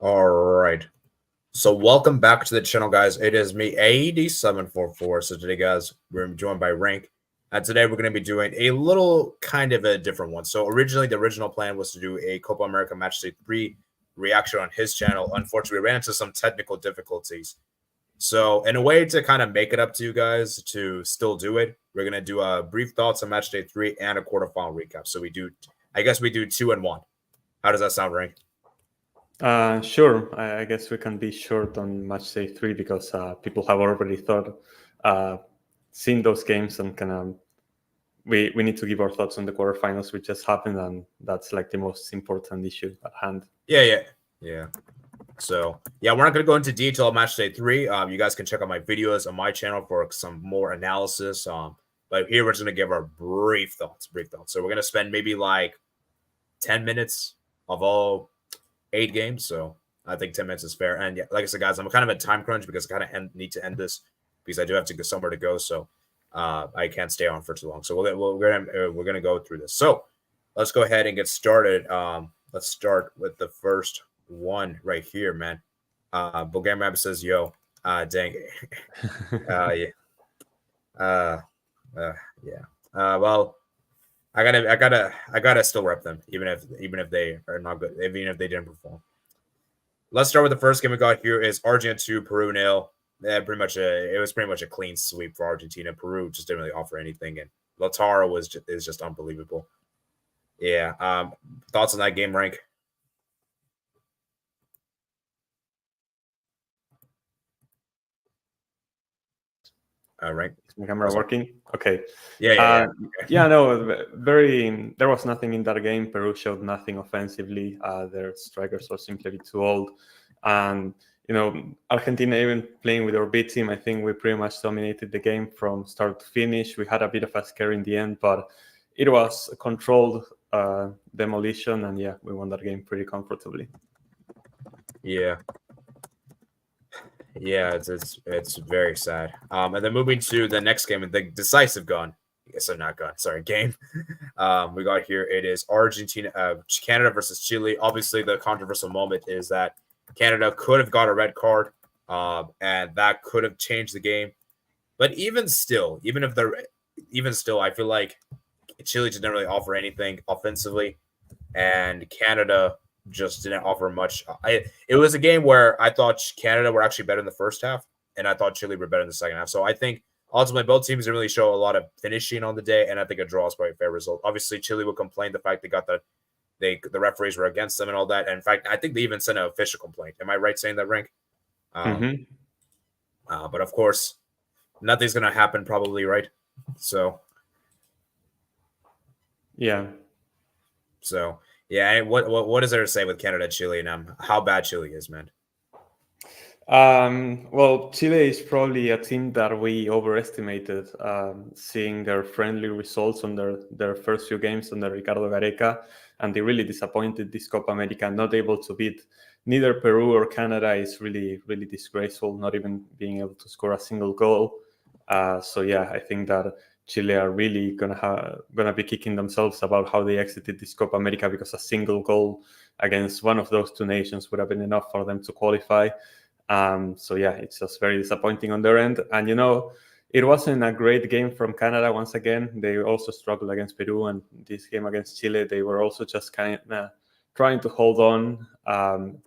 All right. So welcome back to the channel, guys. It is me, AED744. So today, guys, we're joined by Rank. And today we're going to be doing a little kind of a different one. So originally, the original plan was to do a Copa America Matchday 3 reaction on his channel. Unfortunately, we ran into some technical difficulties. So in a way to kind of make it up to you guys to still do it, we're going to do a brief thoughts on Matchday 3 and a quarterfinal recap. So I guess we do 2 and 1. How does that sound, Rank? Sure. I guess we can be short on Matchday 3 because people have already seen those games and kind of we need to give our thoughts on the quarterfinals, which just happened, and that's like the most important issue at hand. Yeah. So yeah, we're not going to go into detail on Matchday 3. You guys can check out my videos on my channel for some more analysis. But here we're just going to give our brief thoughts. So we're going to spend maybe like 10 minutes of all 8 games. So I think 10 minutes is fair. And yeah, like I said, guys, I'm kind of a time crunch because I kind of need to end this because I do have to go somewhere to go. So I can't stay on for too long. So we're gonna go through this. So let's go ahead and get started. Let's start with the first one right here, man. Bulgarian Rabbit says, "Yo, dang it." Yeah. Well, I gotta still rep them, even if they are not good, even if they didn't perform. Let's start with the first game we got here is Argentina 2, Peru 0. It was pretty much a clean sweep for Argentina. Peru just didn't really offer anything, and Lautaro is just unbelievable. Yeah. Thoughts on that game, Rank? Rank. Is my camera working? Okay. Yeah. Yeah, no, there was nothing in that game. Peru showed nothing offensively. Their strikers are simply too old. And, Argentina, even playing with our B team, I think we pretty much dominated the game from start to finish. We had a bit of a scare in the end, but it was a controlled demolition. And yeah, we won that game pretty comfortably. Yeah. Yeah, it's very sad. And then moving to the next game, the decisive game. We got here. It is Argentina, Canada versus Chile. Obviously, the controversial moment is that Canada could have got a red card, and that could have changed the game. But even still, I feel like Chile didn't really offer anything offensively, and Canada just didn't offer much. It was a game where I thought Canada were actually better in the first half, and I thought Chile were better in the second half. So I think ultimately both teams didn't really show a lot of finishing on the day, and I think a draw is probably a fair result. Obviously, Chile will complain the fact they got the referees were against them and all that. And in fact, I think they even sent an official complaint. Am I right saying that, Rank? But of course, nothing's gonna happen probably, right? So yeah. So yeah, what is there to say with Canada, Chile, and how bad Chile is, man? Well, Chile is probably a team that we overestimated, seeing their friendly results on their first few games under Ricardo Gareca, and they really disappointed this Copa America, not able to beat neither Peru or Canada is really, really disgraceful, not even being able to score a single goal. So yeah, I think that Chile are really gonna be kicking themselves about how they exited this Copa America, because a single goal against one of those two nations would have been enough for them to qualify. So yeah, it's just very disappointing on their end. And it wasn't a great game from Canada. Once again, they also struggled against Peru, and this game against Chile, they were also just kind of trying to hold on,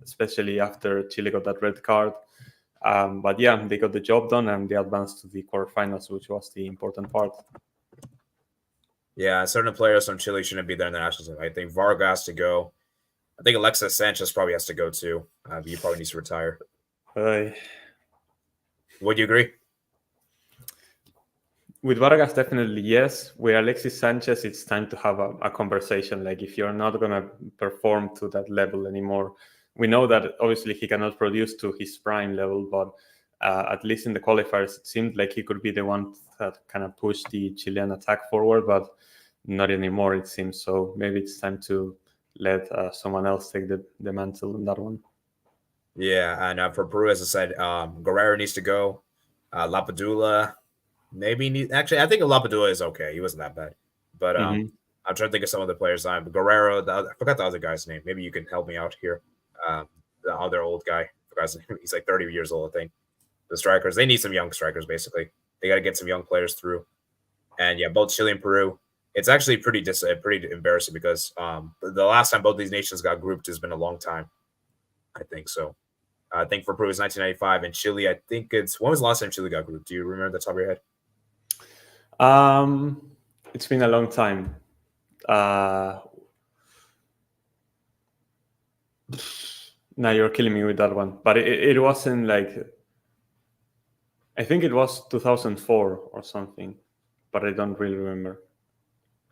especially after Chile got that red card. But yeah, they got the job done and they advanced to the quarterfinals, which was the important part. Yeah, certain players from Chile shouldn't be there in the national team. I think Vargas has to go. I think Alexis Sanchez probably has to go too. He probably needs to retire. Would you agree? With Vargas, definitely yes. With Alexis Sanchez, it's time to have a conversation. Like, if you're not going to perform to that level anymore, we know that obviously he cannot produce to his prime level, but at least in the qualifiers, it seemed like he could be the one that kind of pushed the Chilean attack forward, but not anymore, it seems. So maybe it's time to let someone else take the mantle on that one. Yeah, and for Peru, as I said, Guerrero needs to go. Lapadula actually, I think Lapadula is okay. He wasn't that bad. But I'm trying to think of some of the players. Guerrero, I forgot the other guy's name. Maybe you can help me out here. the other old guy. He's like 30 years old, I think. The strikers, they need some young strikers, basically. They got to get some young players through. And yeah, both Chile and Peru. It's actually pretty embarrassing because the last time both these nations got grouped has been a long time, I think. So I think for Peru it's 1995, and Chile, I think when was the last time Chile got grouped? Do you remember the top of your head? It's been a long time. Now you're killing me with that one, but it wasn't like, I think it was 2004 or something, but I don't really remember.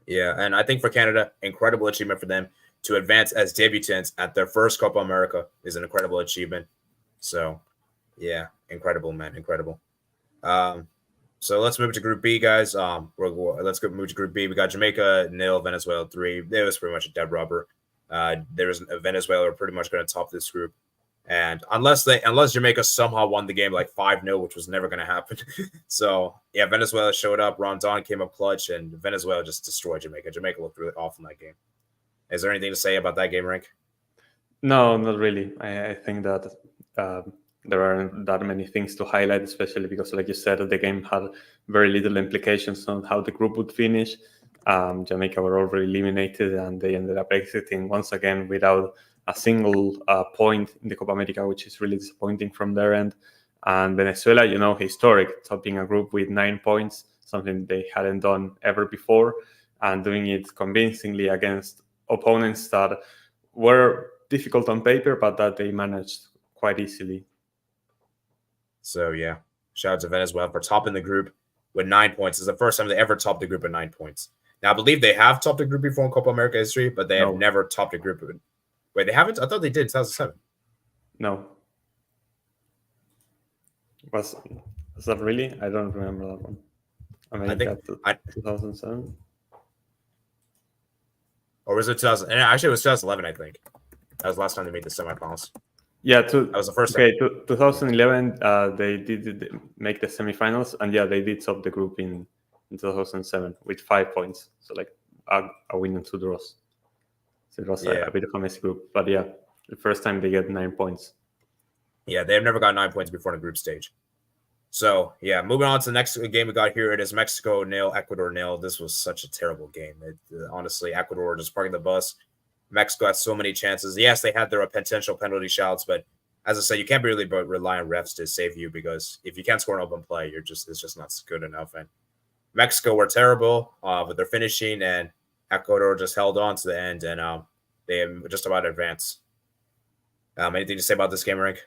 Yeah, and I think for Canada, incredible achievement for them to advance as debutants at their first Copa America is an incredible achievement. So, yeah, incredible, man, incredible. So let's move to Group B, guys. Let's move to Group B. We got Jamaica 0, Venezuela 3. It was pretty much a dead rubber. Venezuela are pretty much going to top this group, and unless Jamaica somehow won the game like 5-0, which was never going to happen. So yeah, Venezuela showed up. Rondon came up clutch, and Venezuela just destroyed Jamaica. Jamaica looked really awful in that game. Is there anything to say about that game, Rank? No, not really. I think that there aren't that many things to highlight, especially because, like you said, the game had very little implications on how the group would finish. Jamaica were already eliminated, and they ended up exiting once again without a single point in the Copa America, which is really disappointing from their end. And Venezuela, historic, topping a group with 9 points, something they hadn't done ever before, and doing it convincingly against opponents that were difficult on paper, but that they managed quite easily. So yeah, shout out to Venezuela for topping the group with 9 points. It's the first time they ever topped the group with 9 points. Now, I believe they have topped a group before in Copa America history, but they have never topped a group. Wait, they haven't? I thought they did in 2007. No. Was that really? I don't remember that one. I think 2007. Or was it 2000? And actually, it was 2011, I think. That was the last time they made the semifinals. Yeah, that was the first time. Okay, 2011, they did make the semifinals, and yeah, they did top the group in 2007 with 5 points. So like a win and 2 draws. So it was a bit of a messy group. But yeah, the first time they get 9 points. Yeah, they have never got 9 points before in the group stage. So yeah, moving on to the next game we got here. It is Mexico 0, Ecuador 0. This was such a terrible game. Honestly, Ecuador just parking the bus. Mexico had so many chances. Yes, they had their potential penalty shots, but as I said, you can't really rely on refs to save you, because if you can't score an open play, it's just not good enough. And Mexico were terrible with their finishing, and Ecuador just held on to the end, and they just about advanced. Anything to say about this game, Rank?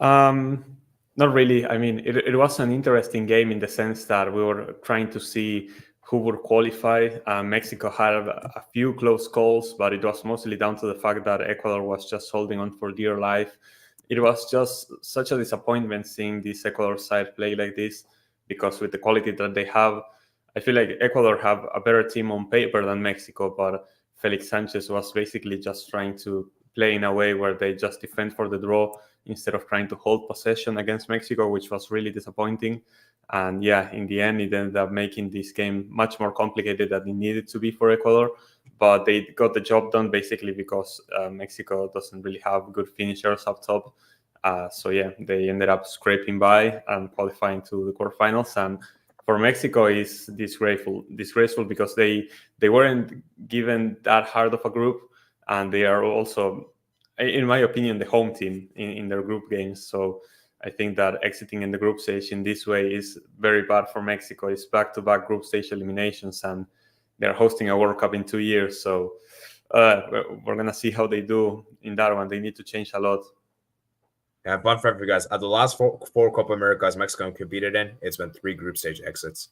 Not really. I mean, it was an interesting game in the sense that we were trying to see who would qualify. Mexico had a few close calls, but it was mostly down to the fact that Ecuador was just holding on for dear life. It was just such a disappointment seeing this Ecuador side play like this, because with the quality that they have, I feel like Ecuador have a better team on paper than Mexico, but Felix Sanchez was basically just trying to play in a way where they just defend for the draw instead of trying to hold possession against Mexico, which was really disappointing. And yeah, in the end, it ended up making this game much more complicated than it needed to be for Ecuador. But they got the job done basically because Mexico doesn't really have good finishers up top. So yeah, they ended up scraping by and qualifying to the quarterfinals. And for Mexico, is disgraceful because they weren't given that hard of a group, and they are also, in my opinion, the home team in their group games. So I think that exiting in the group stage in this way is very bad for Mexico. It's back-to-back group stage eliminations, and they're hosting a World Cup in 2 years. So we're going to see how they do in that one. They need to change a lot. Yeah, fun fact for you guys. Of the last four Copa Americas Mexico competed in, it's been 3 group stage exits.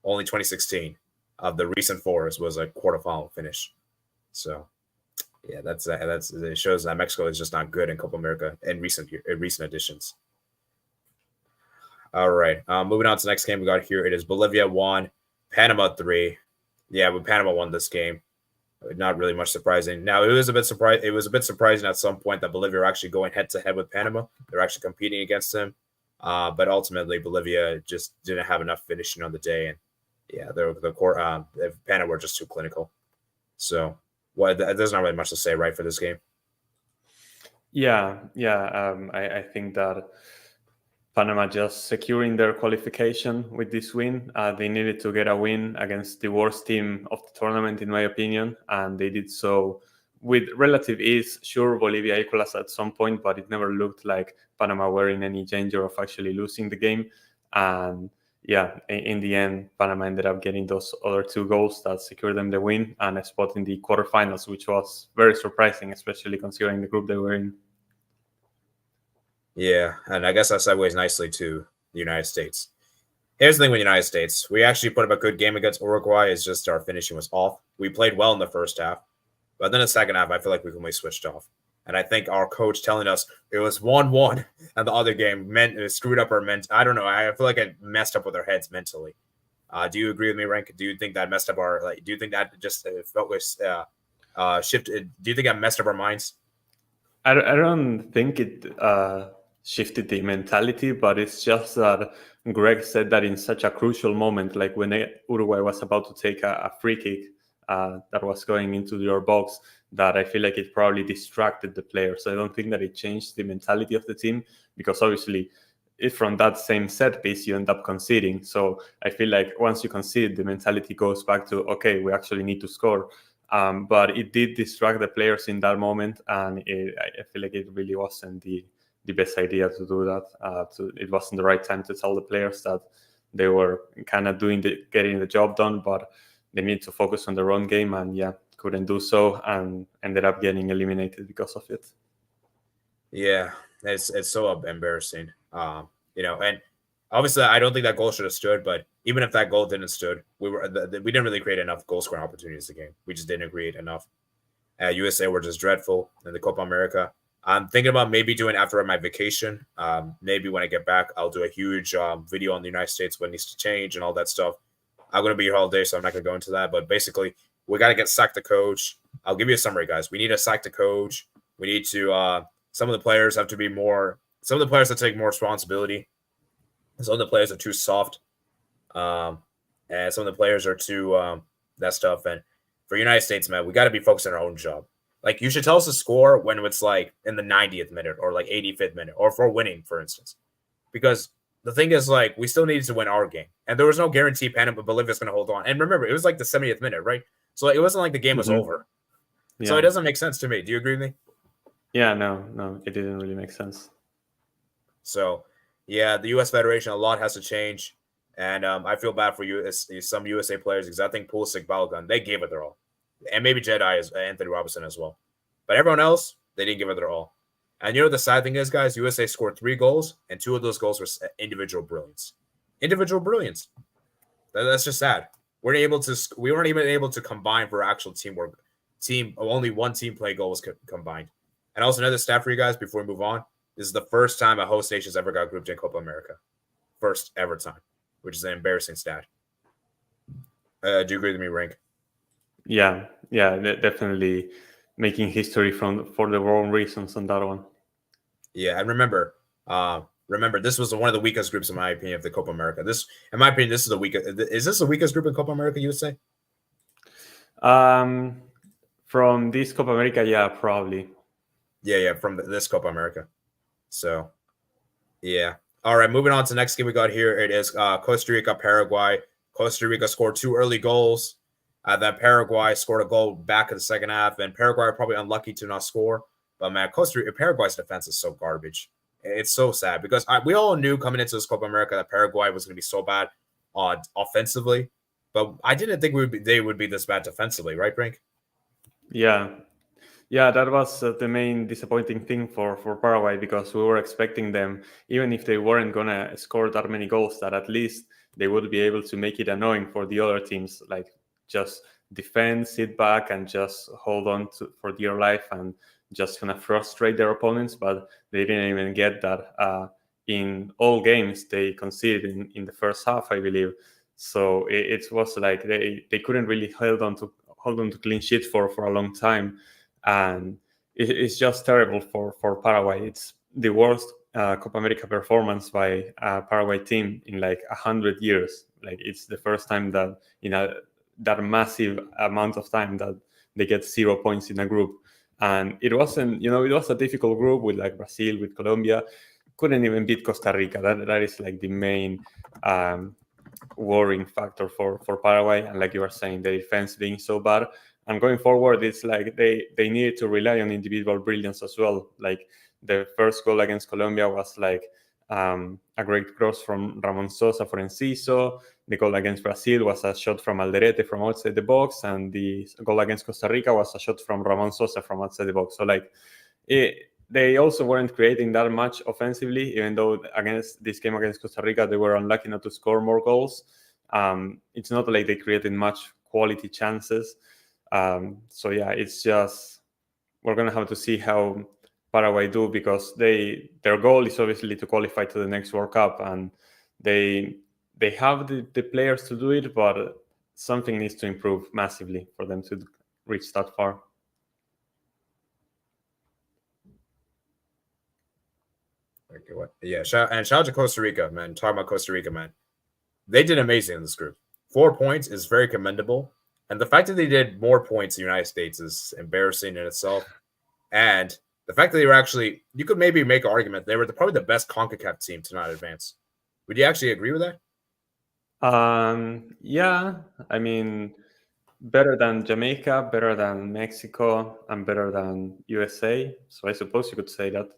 Only 2016 of the recent 4 was a quarterfinal finish. So yeah, it shows that Mexico is just not good in Copa America in recent editions. All right, moving on to the next game we got here. It is Bolivia 1, Panama 3. Yeah, but Panama won this game. Not really much surprising. Now it was a bit surprising at some point that Bolivia were actually going head to head with Panama. They're actually competing against them, but ultimately Bolivia just didn't have enough finishing on the day, and yeah, Panama were just too clinical. So there's not really much to say, right, for this game. I think that Panama just securing their qualification with this win. They needed to get a win against the worst team of the tournament, in my opinion, and they did so with relative ease. Sure, Bolivia equalized at some point, but it never looked like Panama were in any danger of actually losing the game. And yeah, in the end, Panama ended up getting those other 2 goals that secured them the win and a spot in the quarterfinals, which was very surprising, especially considering the group they were in. Yeah, and I guess that segues nicely to the United States. Here's the thing with the United States. We actually put up a good game against Uruguay. It's just our finishing was off. We played well in the first half, but then the second half, I feel like we completely switched off. And I think our coach telling us it was 1-1 and the other game meant it screwed up our I don't know. I feel like it messed up with our heads mentally. Do you agree with me, Rank? Do you think that messed up our do you think that just shifted? Do you think that messed up our minds? I don't think it shifted the mentality, but it's just that Greg said that in such a crucial moment, like when Uruguay was about to take a free kick that was going into your box, that I feel like it probably distracted the players. So I don't think that it changed the mentality of the team, because obviously if from that same set piece you end up conceding. So I feel like once you concede, the mentality goes back to, okay, we actually need to score. But it did distract the players in that moment, and I feel like it really wasn't the best idea to do that. It wasn't the right time to tell the players that they were kind of getting the job done, but they need to focus on their own game, and couldn't do so, and ended up getting eliminated because of it. Yeah, it's so embarrassing. And obviously I don't think that goal should have stood, but even if that goal didn't stood, we didn't really create enough goal scoring opportunities in the game. We just didn't create enough. USA were just dreadful in the Copa America. I'm thinking about maybe doing after my vacation. Maybe when I get back, I'll do a huge video on the United States, what needs to change and all that stuff. I'm going to be here all day, so I'm not going to go into that. But basically, we got to get sacked the coach. I'll give you a summary, guys. We need to sack the coach. We need to some of the players have to be more. Some of the players have to take more responsibility. Some of the players are too soft, and some of the players are too that stuff. And for United States, man, we got to be focused on our own job. Like, you should tell us the score when it's like in the 90th minute or like 85th minute, or if we're winning, for instance. Because the thing is, like, we still needed to win our game, and there was no guarantee Panama Bolivia's going to hold on. And remember, it was like the 70th minute, right? So it wasn't like the game was over. Yeah. So it doesn't make sense to me. Do you agree with me? Yeah, no, it didn't really make sense. So, yeah, the U.S. Federation, a lot has to change. And I feel bad for you, some USA players, because I think Pulisic, Balogun, they gave it their all. And maybe Jedi, Anthony Robinson as well. But everyone else, they didn't give it their all. And you know the sad thing is, guys, USA scored 3 goals, and 2 of those goals were individual brilliance. Individual brilliance. That's just sad. We weren't even able to combine for actual teamwork. Only one team play goal was combined. And also another stat for you guys before we move on. This is the first time a host nation's ever got grouped in Copa America. First ever time, which is an embarrassing stat. Do you agree with me, Rank? Yeah, definitely making history for the wrong reasons on that one. Yeah, and remember, this was one of the weakest groups, in my opinion, of the Copa America. In my opinion, this is the weakest. Is this the weakest group in Copa America, you would say? From this Copa America, yeah, probably. Yeah, from this Copa America. So, yeah. All right, moving on to the next game we got here. It is Costa Rica, Paraguay. Costa Rica scored 2 early goals. Then Paraguay scored a goal back in the second half, and Paraguay are probably unlucky to not score. But man, Paraguay's defense is so garbage. It's so sad because we all knew coming into this Copa America that Paraguay was going to be so bad offensively, but I didn't think they would be this bad defensively, right, Brink? Yeah, that was the main disappointing thing for Paraguay, because we were expecting them, even if they weren't going to score that many goals, that at least they would be able to make it annoying for the other teams, like just defend, sit back, and just hold on for dear life and just kind of frustrate their opponents. But they didn't even get that. In all games, they conceded in the first half, I believe. So it was like they couldn't really hold on to clean sheet for a long time. And it's just terrible for Paraguay. It's the worst Copa America performance by a Paraguay team in like 100 years. Like, it's the first time that that massive amount of time that they get 0 points in a group. And it wasn't, it was a difficult group with like Brazil, with Colombia. Couldn't even beat Costa Rica. That is like the main worrying factor for Paraguay. And like you were saying, the defense being so bad. And going forward, it's like they needed to rely on individual brilliance as well. Like the first goal against Colombia was like a great cross from Ramon Sosa for Enciso. The goal against Brazil was a shot from Alderete from outside the box, and the goal against Costa Rica was a shot from Ramon Sosa from outside the box. So like they also weren't creating that much offensively, even though against this game against Costa Rica they were unlucky not to score more goals. It's not like they created much quality chances. So yeah, it's just we're gonna have to see how Paraguay do, because their goal is obviously to qualify to the next World Cup, and they have the players to do it, but something needs to improve massively for them to reach that far. Okay, what? Yeah, shout out to Costa Rica, man. Talking about Costa Rica, man. They did amazing in this group. 4 points is very commendable. And the fact that they did more points in the United States is embarrassing in itself. And the fact that they were actually, you could maybe make an argument, they were probably the best CONCACAF team to not advance. Would you actually agree with that? Yeah, I mean, better than Jamaica, better than Mexico, and better than USA. So I suppose you could say that.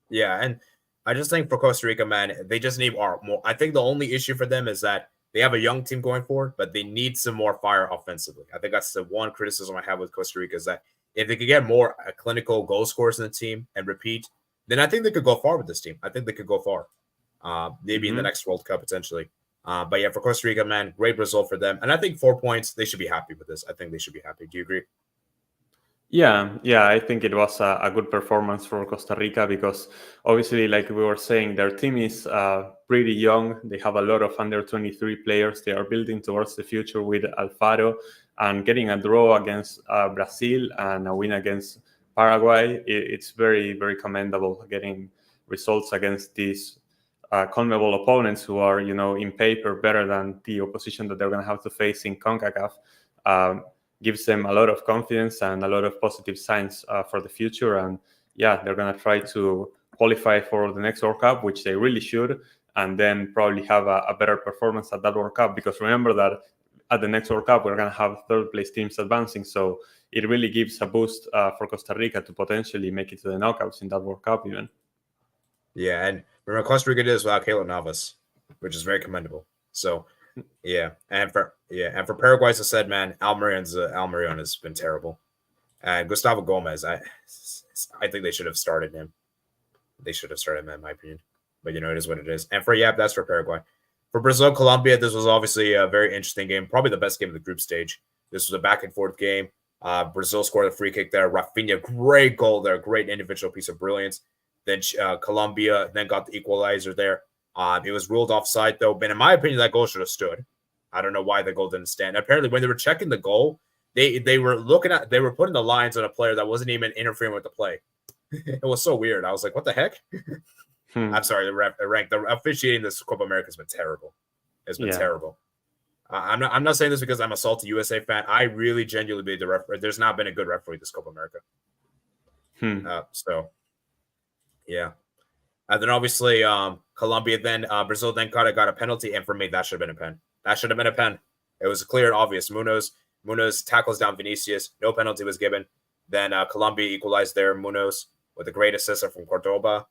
Yeah, and I just think for Costa Rica, man, they just need more. I think the only issue for them is that they have a young team going forward, but they need some more fire offensively. I think that's the one criticism I have with Costa Rica, is that if they could get more clinical goal scorers in the team and repeat, then I think they could go far with this team. I think they could go far, maybe in the next World Cup potentially. But yeah, for Costa Rica, man, great result for them. And I think 4 points, they should be happy with this. I think they should be happy. Do you agree? Yeah, I think it was a good performance for Costa Rica, because obviously, like we were saying, their team is pretty young. They have a lot of under 23 players. They are building towards the future with Alfaro, and getting a draw against Brazil and a win against Paraguay. It's very, very commendable, getting results against these CONMEBOL opponents who are, in paper better than the opposition that they're going to have to face in CONCACAF. Gives them a lot of confidence and a lot of positive signs for the future. And yeah, they're going to try to qualify for the next World Cup, which they really should, and then probably have a better performance at that World Cup. Because remember that at the next World Cup, we're going to have third place teams advancing. So it really gives a boost for Costa Rica to potentially make it to the knockouts in that World Cup even. Yeah, and remember, Costa Rica did this without Keylor Navas, which is very commendable. So yeah, and for Paraguay, as I said, man, Almiron has been terrible, and Gustavo Gomez, I think they should have started him. They should have started him, in my opinion. But it is what it is. And that's for Paraguay. For Brazil, Colombia, this was obviously a very interesting game, probably the best game of the group stage. This was a back and forth game. Brazil scored a free kick there. Rafinha, great goal there, great individual piece of brilliance. Then Colombia then got the equalizer there. It was ruled offside, though. But in my opinion, that goal should have stood. I don't know why the goal didn't stand. Apparently, when they were checking the goal, they were putting the lines on a player that wasn't even interfering with the play. It was so weird. I was like, what the heck? I'm sorry, the officiating this Copa America has been terrible. It's been terrible. I'm not saying this because I'm a salty USA fan. I really genuinely believe the referee. There's not been a good referee this Copa America. So, yeah. And then obviously Colombia, then Brazil then got a penalty, and for me that should have been a pen. That should have been a pen. It was clear and obvious. Munoz tackles down Vinicius. No penalty was given. Then Colombia equalized there. Munoz with a great assist from Cordoba.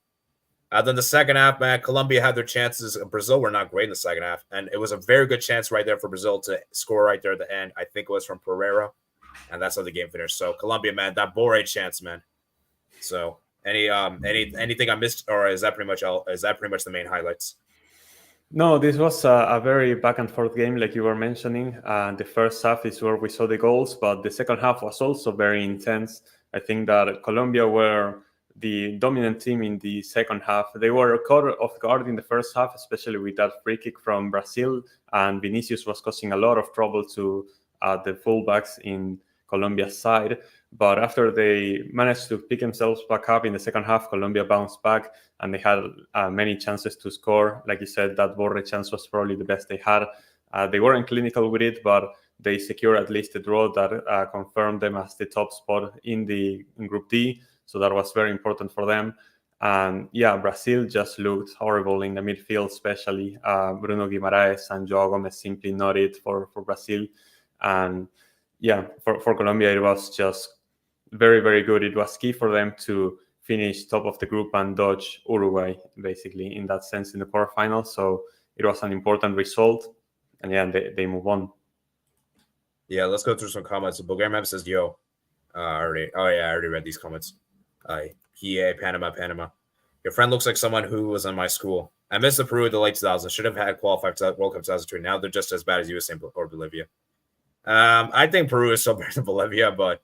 Then the second half, man, Colombia had their chances. Brazil were not great in the second half, and it was a very good chance right there for Brazil to score right there at the end. I think it was from Pereira, and that's how the game finished. So Colombia, man, that Boré chance, man. So anything I missed, or is that pretty much all? Is that pretty much the main highlights? No, this was a very back and forth game, like you were mentioning. The first half is where we saw the goals, but the second half was also very intense. I think that Colombia were the dominant team in the second half. They were caught off guard in the first half, especially with that free kick from Brazil, and Vinicius was causing a lot of trouble to the fullbacks in Colombia's side. But after they managed to pick themselves back up in the second half, Colombia bounced back, and they had many chances to score. Like you said, that Borre chance was probably the best they had. They weren't clinical with it, but they secure at least a draw that confirmed them as the top spot in Group D. So that was very important for them. And yeah, Brazil just looked horrible in the midfield, especially Bruno Guimaraes and Joao Gomez simply not it for Brazil. And yeah, for Colombia, it was just very, very good. It was key for them to finish top of the group and dodge Uruguay, basically, in that sense, in the quarterfinals. So it was an important result. And yeah, they move on. Yeah, let's go through some comments. Bulgarian Mem says, yo, I already read these comments. Panama. Your friend looks like someone who was in my school. I missed the Peru in the late 2000s. Should have had qualified to World Cup 2002. Now they're just as bad as USA or Bolivia. I think Peru is still better than Bolivia, but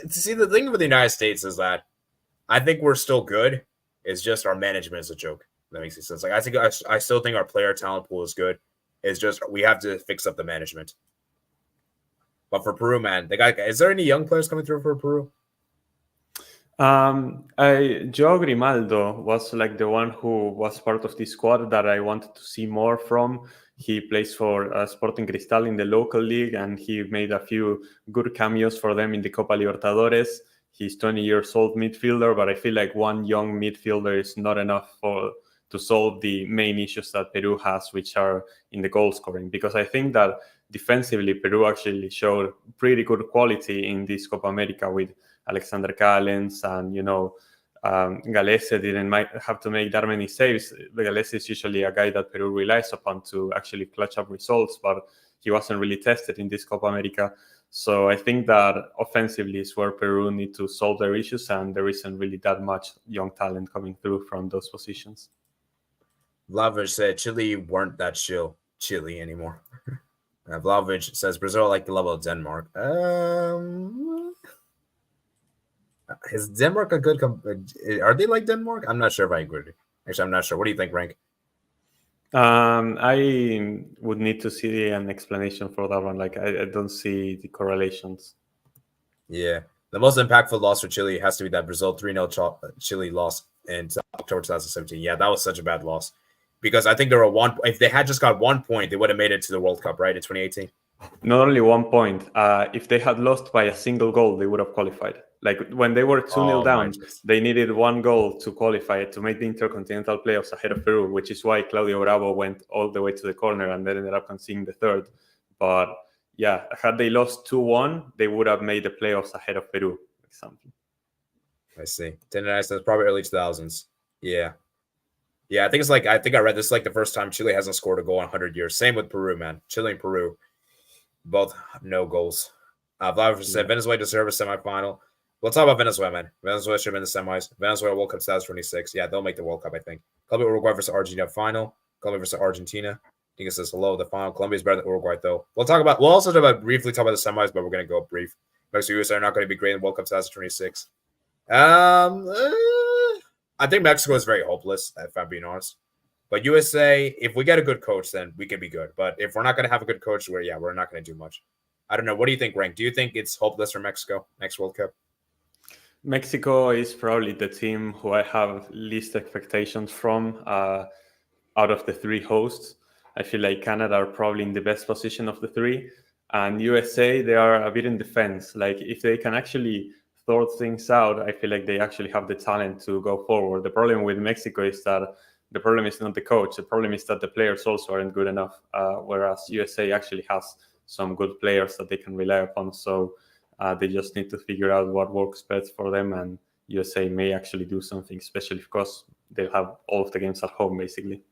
see, the thing with the United States is that I think we're still good. It's just our management is a joke. That makes sense. Like I still think our player talent pool is good. It's just we have to fix up the management. But for Peru, man, is there any young players coming through for Peru? Joao Grimaldo was like the one who was part of the squad that I wanted to see more from. He plays for Sporting Cristal in the local league, and he made a few good cameos for them in the Copa Libertadores. He's 20 years old midfielder, but I feel like one young midfielder is not enough to solve the main issues that Peru has, which are in the goal scoring. Because I think that defensively, Peru actually showed pretty good quality in this Copa America with Alexander Callens and, Galese didn't have to make that many saves. Galese is usually a guy that Peru relies upon to actually clutch up results, but he wasn't really tested in this Copa America. So I think that offensively is where Peru need to solve their issues, and there isn't really that much young talent coming through from those positions. Vlahovic said Chile weren't that Chile anymore. Vlahovic says Brazil like the level of Denmark. Is Denmark a good? Are they like Denmark? I'm not sure if I agree. Actually, I'm not sure. What do you think, Rank? I would need to see an explanation for that one. Like, I don't see the correlations. Yeah. The most impactful loss for Chile has to be that Brazil 3-0 Chile loss in October 2017. Yeah, that was such a bad loss. Because I think there were if they had just got 1 point, they would have made it to the World Cup, right, in 2018? Not only 1 point. If they had lost by a single goal, they would have qualified. Like when they were 2-0 down, they needed 1 goal to qualify to make the Intercontinental playoffs ahead of Peru, which is why Claudio Bravo went all the way to the corner and then ended up conceding the third. But yeah, had they lost 2-1, they would have made the playoffs ahead of Peru, for example. I see. 10-9 says probably early 2000s. Yeah. Yeah, I think I read this like the first time Chile hasn't scored a goal in 100 years. Same with Peru, man. Chile and Peru, both no goals. Vlahovic said Venezuela deserve a semifinal. We'll talk about Venezuela, man. Venezuela should have been in the semis. Venezuela World Cup 2026. Yeah, they'll make the World Cup, I think. Colombia, Uruguay versus Argentina final. Colombia versus Argentina. I think it says hello, the final. Colombia is better than Uruguay, though. We'll also briefly talk about the semis, but we're going to go brief. Mexico USA are not going to be great in World Cup 2026. I think Mexico is very hopeless, if I'm being honest. But USA, if we get a good coach, then we can be good. But if we're not going to have a good coach, we're not going to do much. I don't know. What do you think, Rank? Do you think it's hopeless for Mexico next World Cup? Mexico is probably the team who I have least expectations from out of the 3 hosts. I feel like Canada are probably in the best position of the 3. And USA, they are a bit in defense. Like, if they can actually sort things out, I feel like they actually have the talent to go forward. The problem with Mexico is that the problem is not the coach. The problem is that the players also aren't good enough, whereas USA actually has some good players that they can rely upon. So they just need to figure out what works best for them, and USA may actually do something, especially because they'll have all of the games at home, basically.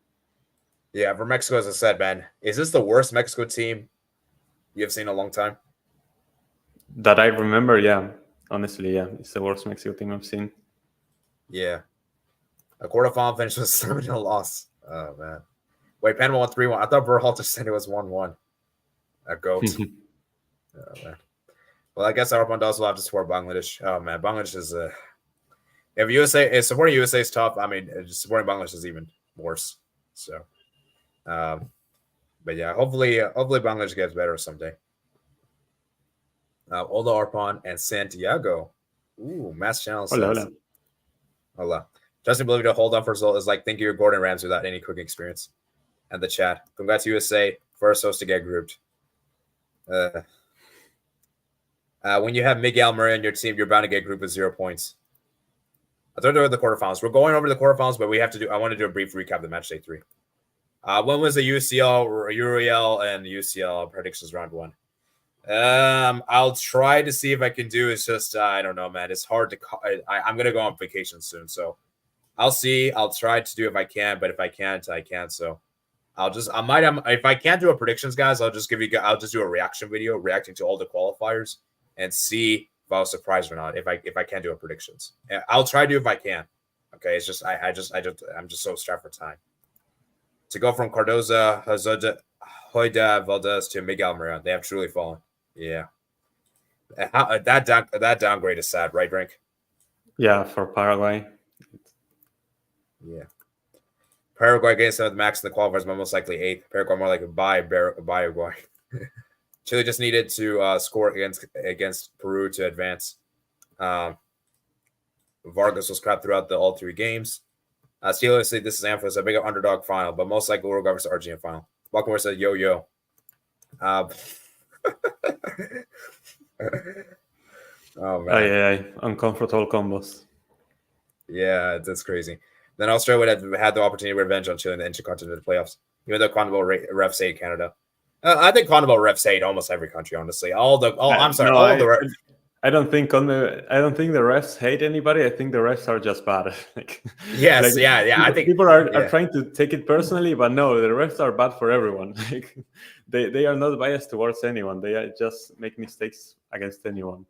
Yeah, for Mexico, as I said, man, is this the worst Mexico team you've seen in a long time? That I remember, yeah. Honestly, yeah, it's the worst Mexico team I've seen. Yeah. A quarterfinal finish was 7-0 loss. Oh, man. Wait, Panama won 3-1. I thought Berhalter said it was 1-1. A goat. Oh, man. Well, I guess our also have to support Bangladesh. Oh, man. Bangladesh is if supporting USA is tough, I mean, supporting Bangladesh is even worse. So, but yeah, hopefully Bangladesh gets better someday. Ola Arpon and Santiago. Ooh, Mass Channel says. Hola. Justin Bolivia to hold on for result is like thinking you're Gordon Ramsay without any cooking experience. And the chat. Congrats USA. First host to get grouped. When you have Miguel Murray on your team, you're bound to get a group of 0 points. I'll talk about the quarterfinals. We're going over the quarterfinals, but I want to do a brief recap of the Matchday 3. When was the UCL, URL, and UCL predictions round 1? I'll try to see if I can do. It's just I don't know, man. It's hard to. I'm gonna go on vacation soon, so I'll see. I'll try to do if I can, but if I can't, I can't. So if I can't do a predictions, guys, I'll just do a reaction video reacting to all the qualifiers and see if I was surprised or not. If I can't do a predictions, I'll try to do if I can. Okay, it's just I'm just so strapped for time. To go from Cardoza, Hoida, Valdez to Miguel Murray, they have truly fallen. Yeah, that downgrade is sad, right, Brink? Yeah, for Paraguay. Yeah, Paraguay getting 7th max in the qualifiers, but most likely 8th. Paraguay more like by Uruguay. Chile just needed to score against Peru to advance. Vargas was crap throughout all 3 games. Steelers say this is Anfield, a big underdog final, but most likely Uruguay versus Argentina final. Baltimore said yo. Oh man, yeah, uncomfortable combos. Yeah, that's crazy. Then Australia would have had the opportunity to revenge on Chile in the intercontinental playoffs, even though CONMEBOL refs hate Canada. I think CONMEBOL refs hate almost every country, honestly. I don't think the refs hate anybody. I think the refs are just bad. Yes, yeah. I think people are trying to take it personally, but no, the refs are bad for everyone. They are not biased towards anyone. They just make mistakes against anyone.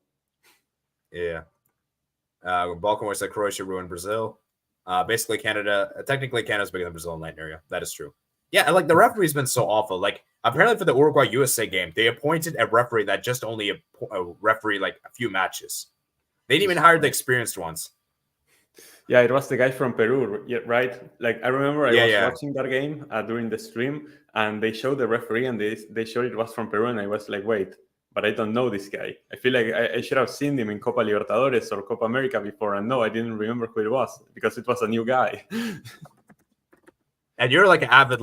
Yeah. Baltimore said Croatia ruined Brazil. Basically, technically Canada's bigger than Brazil in Latin area. That is true. Yeah, like the referee's been so awful. Like apparently for the Uruguay USA game, they appointed a referee that just only a referee like a few matches. They didn't even hire the experienced ones. Yeah, it was the guy from Peru, right? Like I remember I was watching that game during the stream, and they showed the referee, and they showed it was from Peru, and I was like, wait, but I don't know this guy. I feel like I should have seen him in Copa Libertadores or Copa America before, and no, I didn't remember who it was because it was a new guy. And you're an avid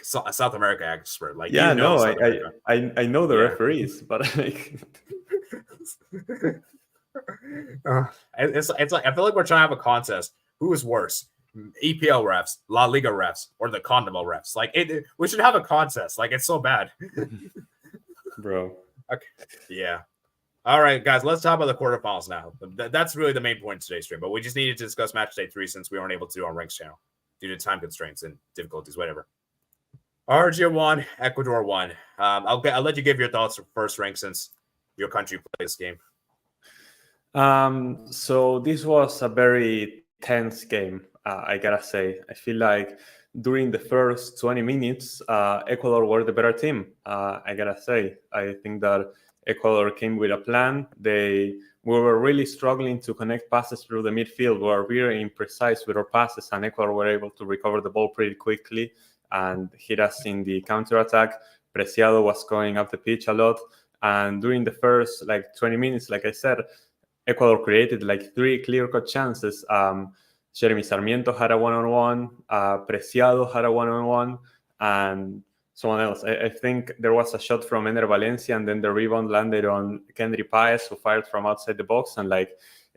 South America expert. Like yeah, no, I know the referees, but like it's like I feel like we're trying to have a contest. Who is worse, EPL refs, La Liga refs, or the CONMEBOL refs? Like we should have a contest. Like it's so bad, bro. Okay. Yeah. All right, guys, let's talk about the quarterfinals now. That's really the main point of today's stream. But we just needed to discuss Matchday 3 since we weren't able to do on Ranks channel due to time constraints and difficulties, whatever. Argentina won, Ecuador won. I'll let you give your thoughts first, Rank, since your country played this game. So this was a very tense game, I gotta say. I feel like during the first 20 minutes, Ecuador were the better team, I gotta say. I think that Ecuador came with a plan. We were really struggling to connect passes through the midfield. We were very imprecise with our passes, and Ecuador were able to recover the ball pretty quickly and hit us in the counterattack. Preciado was going up the pitch a lot. And during the first 20 minutes, like I said, Ecuador created 3 clear-cut chances. Jeremy Sarmiento had a one-on-one, Preciado had a one-on-one, and someone else. I think there was a shot from Ener Valencia, and then the rebound landed on Kendry Paez, who fired from outside the box. And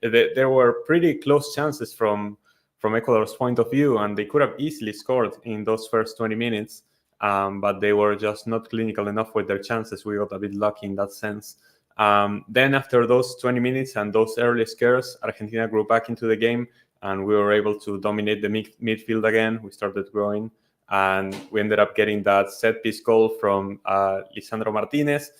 there were pretty close chances from Ecuador's point of view, and they could have easily scored in those first 20 minutes, but they were just not clinical enough with their chances. We got a bit lucky in that sense. Then after those 20 minutes and those early scares, Argentina grew back into the game, and we were able to dominate the midfield again. We started growing, and we ended up getting that set-piece goal from Lisandro Martinez,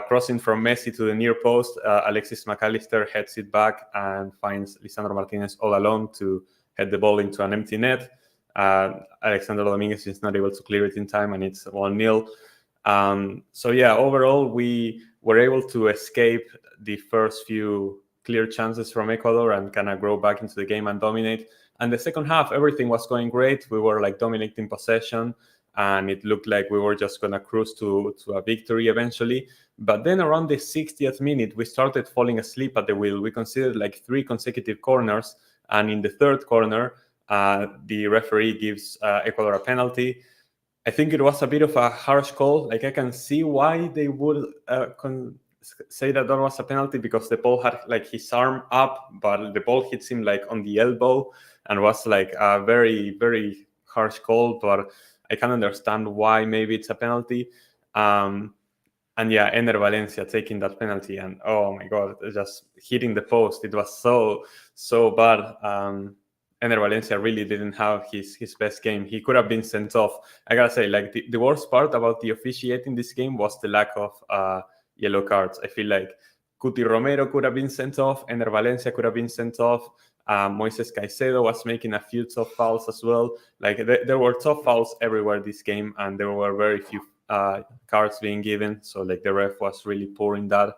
crossing from Messi to the near post. Alexis McAllister heads it back and finds Lisandro Martinez all alone to head the ball into an empty net. Alexander Dominguez is not able to clear it in time, and it's 1-0. So yeah, overall, we were able to escape the first few clear chances from Ecuador and kind of grow back into the game and dominate. And the second half, everything was going great. We were dominating possession, and it looked like we were just going to cruise to a victory eventually. But then around the 60th minute, we started falling asleep at the wheel. We considered 3 consecutive corners, and in the third corner, the referee gives Ecuador a penalty. I think it was a bit of a harsh call. Like I can see why they would say that was a penalty, because the ball had like his arm up, but the ball hits him like on the elbow, and was like a very, very harsh call. But I can understand why maybe it's a penalty. And yeah, Ener Valencia taking that penalty, and oh my god, just hitting the post. It was so bad. Ener Valencia really didn't have his best game. He could have been sent off. I gotta say, like the worst part about the officiating this game was the lack of yellow cards. I feel like Cuti Romero could have been sent off. Ener Valencia could have been sent off. Moises Caicedo was making a few tough fouls as well. Like there were tough fouls everywhere this game, and there were very few cards being given. So like the ref was really poor in that.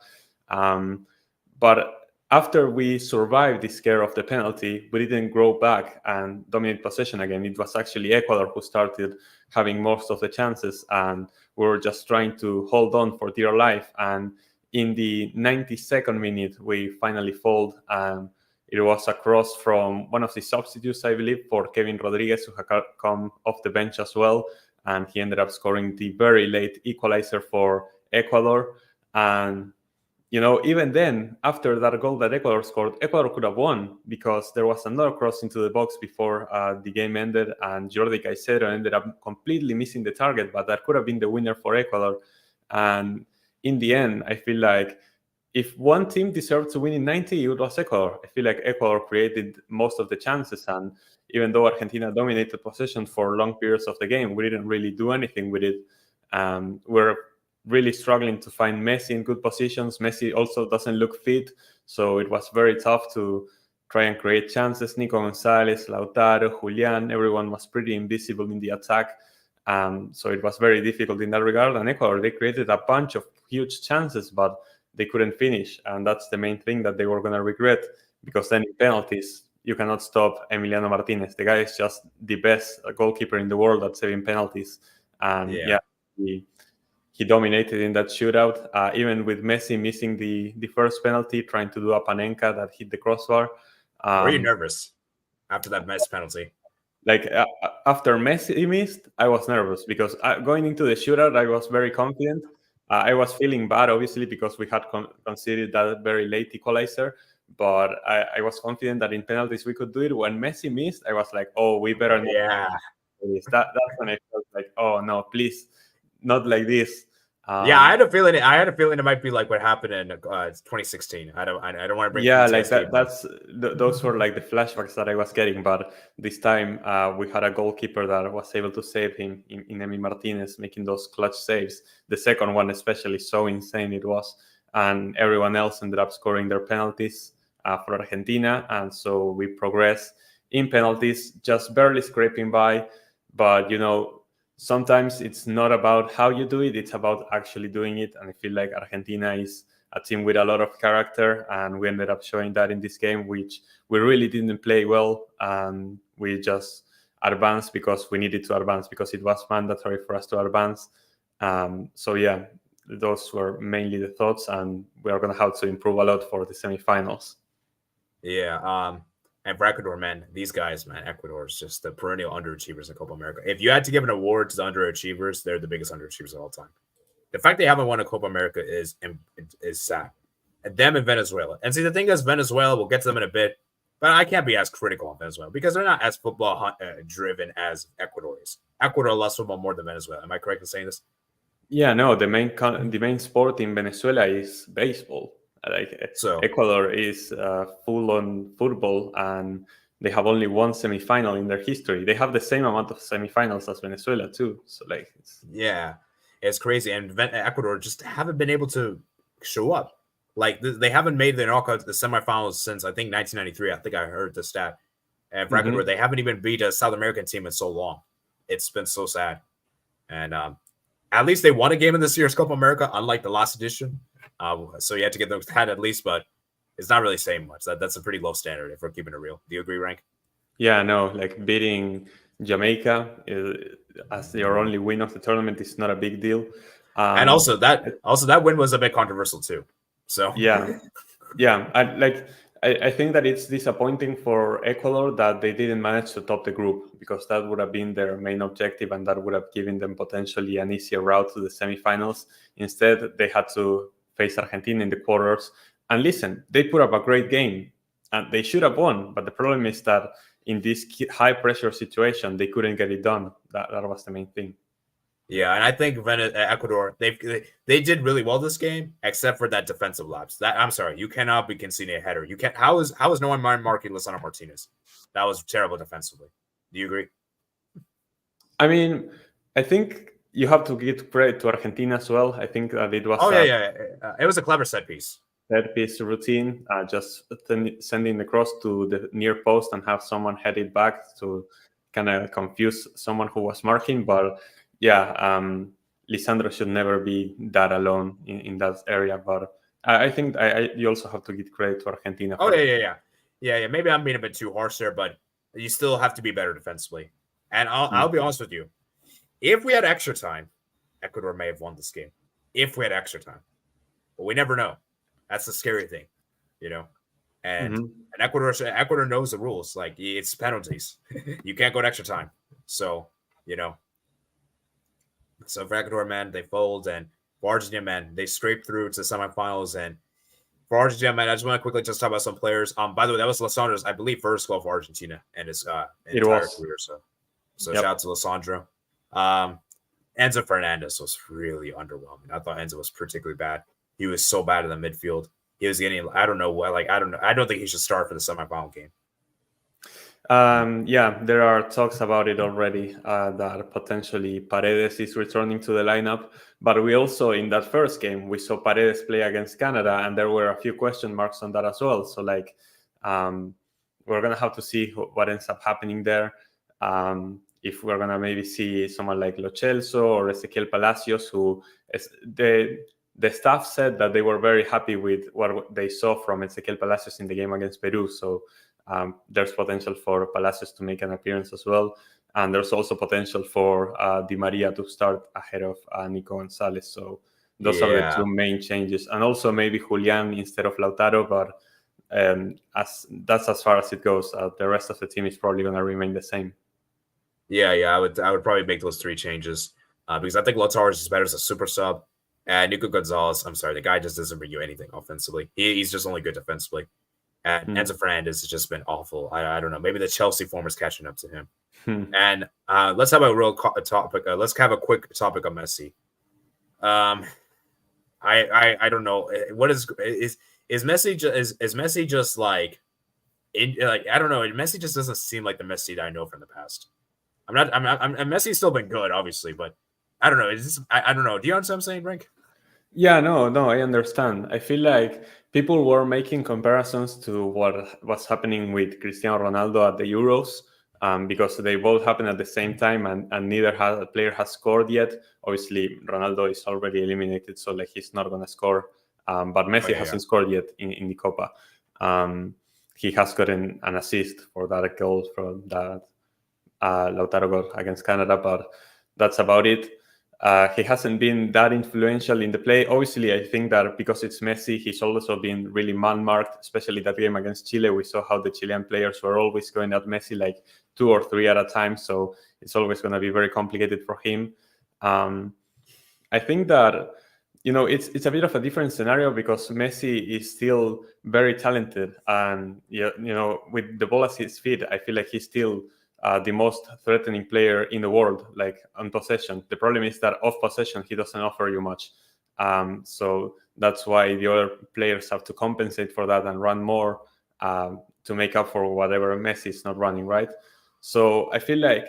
But after we survived the scare of the penalty, we didn't grow back and dominate possession again. It was actually Ecuador who started having most of the chances, and we were just trying to hold on for dear life. And in the 92nd minute, we finally fold. It was a cross from one of the substitutes, I believe, for Kevin Rodriguez, who had come off the bench as well. And he ended up scoring the very late equalizer for Ecuador. And, you know, even then, after that goal that Ecuador scored, Ecuador could have won, because there was another cross into the box before the game ended, and Jordi Caicedo ended up completely missing the target, but that could have been the winner for Ecuador. And in the end, I feel like if one team deserved to win in 90, it was Ecuador. I feel like Ecuador created most of the chances, and even though Argentina dominated possession for long periods of the game, we didn't really do anything with it. We're really struggling to find Messi in good positions. Messi also doesn't look fit, so it was very tough to try and create chances. Nico Gonzalez, Lautaro, Julian, everyone was pretty invisible in the attack. So it was very difficult in that regard. And Ecuador, they created a bunch of huge chances, but they couldn't finish. And that's the main thing that they were going to regret, because then in penalties, you cannot stop Emiliano Martinez. The guy is just the best goalkeeper in the world at saving penalties. And he dominated in that shootout. Even with Messi missing the first penalty, trying to do a Panenka that hit the crossbar. Were you nervous after that Messi penalty? Like after Messi missed, I was nervous, because going into the shootout, I was very confident. I was feeling bad, obviously, because we had conceded that very late equalizer. But I was confident that in penalties we could do it. When Messi missed, I was like, "Oh, we better not." Yeah, that's when I felt like, "Oh no, please, not like this." Yeah, I had a feeling. It might be like what happened in 2016. I don't want to bring. Yeah, like that. Those were like the flashbacks that I was getting. But this time, we had a goalkeeper that was able to save him in Emi Martinez, making those clutch saves. The second one, especially, so insane it was, and everyone else ended up scoring their penalties for Argentina, and so we progressed in penalties, just barely scraping by. But you know, sometimes it's not about how you do it, it's about actually doing it. And I feel like Argentina is a team with a lot of character, and we ended up showing that in this game, which we really didn't play well, and we just advanced because we needed to advance, because it was mandatory for us to advance. So yeah, those were mainly the thoughts, and we are going to have to improve a lot for the semifinals. Yeah, and for Ecuador, man, these guys, man, Ecuador is just the perennial underachievers in Copa America. If you had to give an award to the underachievers, they're the biggest underachievers of all time. The fact they haven't won a Copa America is sad. And them and Venezuela. And see, the thing is, Venezuela, we'll get to them in a bit, but I can't be as critical on Venezuela because they're not as football driven as Ecuador is. Ecuador loves football more than Venezuela. Am I correct in saying this? Yeah, no, the main sport in Venezuela is baseball. Like so, Ecuador is full on football, and they have only one semifinal in their history. They have the same amount of semifinals as Venezuela too. So like, it's crazy. And Ecuador just haven't been able to show up. Like they haven't made the semifinals since I think 1993. I think I heard the stat. And for Ecuador, they haven't even beat a South American team in so long. It's been so sad. And at least they won a game in this year's Copa America, unlike the last edition. So you had to get them that at least, but it's not really saying much. That's a pretty low standard if we're keeping it real. Do you agree, Rank? Yeah, no, like beating Jamaica as your only win of the tournament is not a big deal. And also that win was a bit controversial too. So yeah, I think that it's disappointing for Ecuador that they didn't manage to top the group, because that would have been their main objective and that would have given them potentially an easier route to the semifinals. Instead, they had to face Argentina in the quarters. And listen, they put up a great game and they should have won. But the problem is that in this high pressure situation, they couldn't get it done. That was the main thing. Yeah, and I think Ecuador they did really well this game, except for that defensive lapse. That I'm sorry, you cannot be conceding a header. You can't. How is no one marking Lisandro Martinez? That was terrible defensively. Do you agree? I mean, I think you have to give credit to Argentina as well. I think that it was it was a clever set piece. Set piece routine, just sending the cross to the near post and have someone head it back to kind of confuse someone who was marking. But yeah, Lisandro should never be that alone in that area. But I think you also have to give credit to Argentina. Yeah. Maybe I'm being a bit too harsh there, but you still have to be better defensively. And I'll be honest with you. If we had extra time, Ecuador may have won this game. If we had extra time. But we never know. That's the scary thing, you know? And Ecuador knows the rules. Like, it's penalties. You can't go to extra time. So, you know. So for Ecuador, man, they fold. And for Argentina, man, they scrape through to semifinals. And for Argentina, man, I just want to quickly just talk about some players. By the way, that was Lisandro's, I believe, first goal for Argentina and his entire career. So shout out to Lisandro. Enzo Fernandez was really underwhelming. I thought Enzo was particularly bad. He was so bad in the midfield. He was getting, I don't know. I don't think he should start for the semifinal game. Yeah, there are talks about it already, that potentially Paredes is returning to the lineup. But we also, in that first game, we saw Paredes play against Canada, and there were a few question marks on that as well. So, like, we're going to have to see what ends up happening there. If we're going to maybe see someone like Lo Celso or Ezequiel Palacios, who the staff said that they were very happy with what they saw from Ezequiel Palacios in the game against Peru. So there's potential for Palacios to make an appearance as well. And there's also potential for Di Maria to start ahead of Nico Gonzalez. So those are the two main changes. And also maybe Julian instead of Lautaro, but that's as far as it goes. The rest of the team is probably going to remain the same. Yeah, I would probably make those three changes because I think Lautaro is just better as a super sub. And Nico Gonzalez, I'm sorry, the guy just doesn't bring you anything offensively. He's just only good defensively. And Enzo Fernandez has just been awful. I don't know. Maybe the Chelsea form is catching up to him. And let's have a real topic. Let's have a quick topic on Messi. I don't know. What is Messi? Is Messi just like I don't know. Messi just doesn't seem like the Messi that I know from the past. I'm Messi's still been good, obviously, but I don't know. I don't know. Do you understand what I'm saying, Brink? Yeah, no, I understand. I feel like people were making comparisons to what was happening with Cristiano Ronaldo at the Euros, because they both happened at the same time, and neither player has scored yet. Obviously, Ronaldo is already eliminated, so like he's not going to score. But Messi hasn't scored yet in the Copa. He has gotten an assist for that goal from that Lautaro goal against Canada, but that's about it. He hasn't been that influential in the play. Obviously, I think that because it's Messi, he's also been really man-marked, especially that game against Chile. We saw how the Chilean players were always going at Messi like 2 or 3 at a time, so it's always going to be very complicated for him. I think that, it's a bit of a different scenario because Messi is still very talented, and with the ball at his feet, I feel like he's still the most threatening player in the world, like on possession. The problem is that off possession, he doesn't offer you much. So that's why the other players have to compensate for that and run more to make up for whatever Messi is not running, right? So I feel like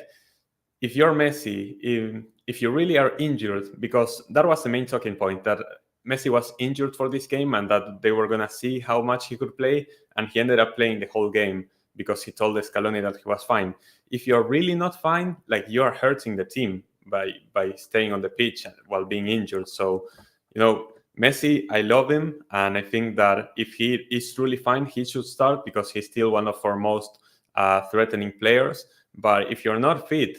if you're Messi, if you really are injured, because that was the main talking point, that Messi was injured for this game and that they were going to see how much he could play, and he ended up playing the whole game because he told Scaloni that he was fine. If you're really not fine, like, you are hurting the team by staying on the pitch while being injured. So, Messi, I love him, and I think that if he is truly fine, he should start because he's still one of our most threatening players. But if you're not fit,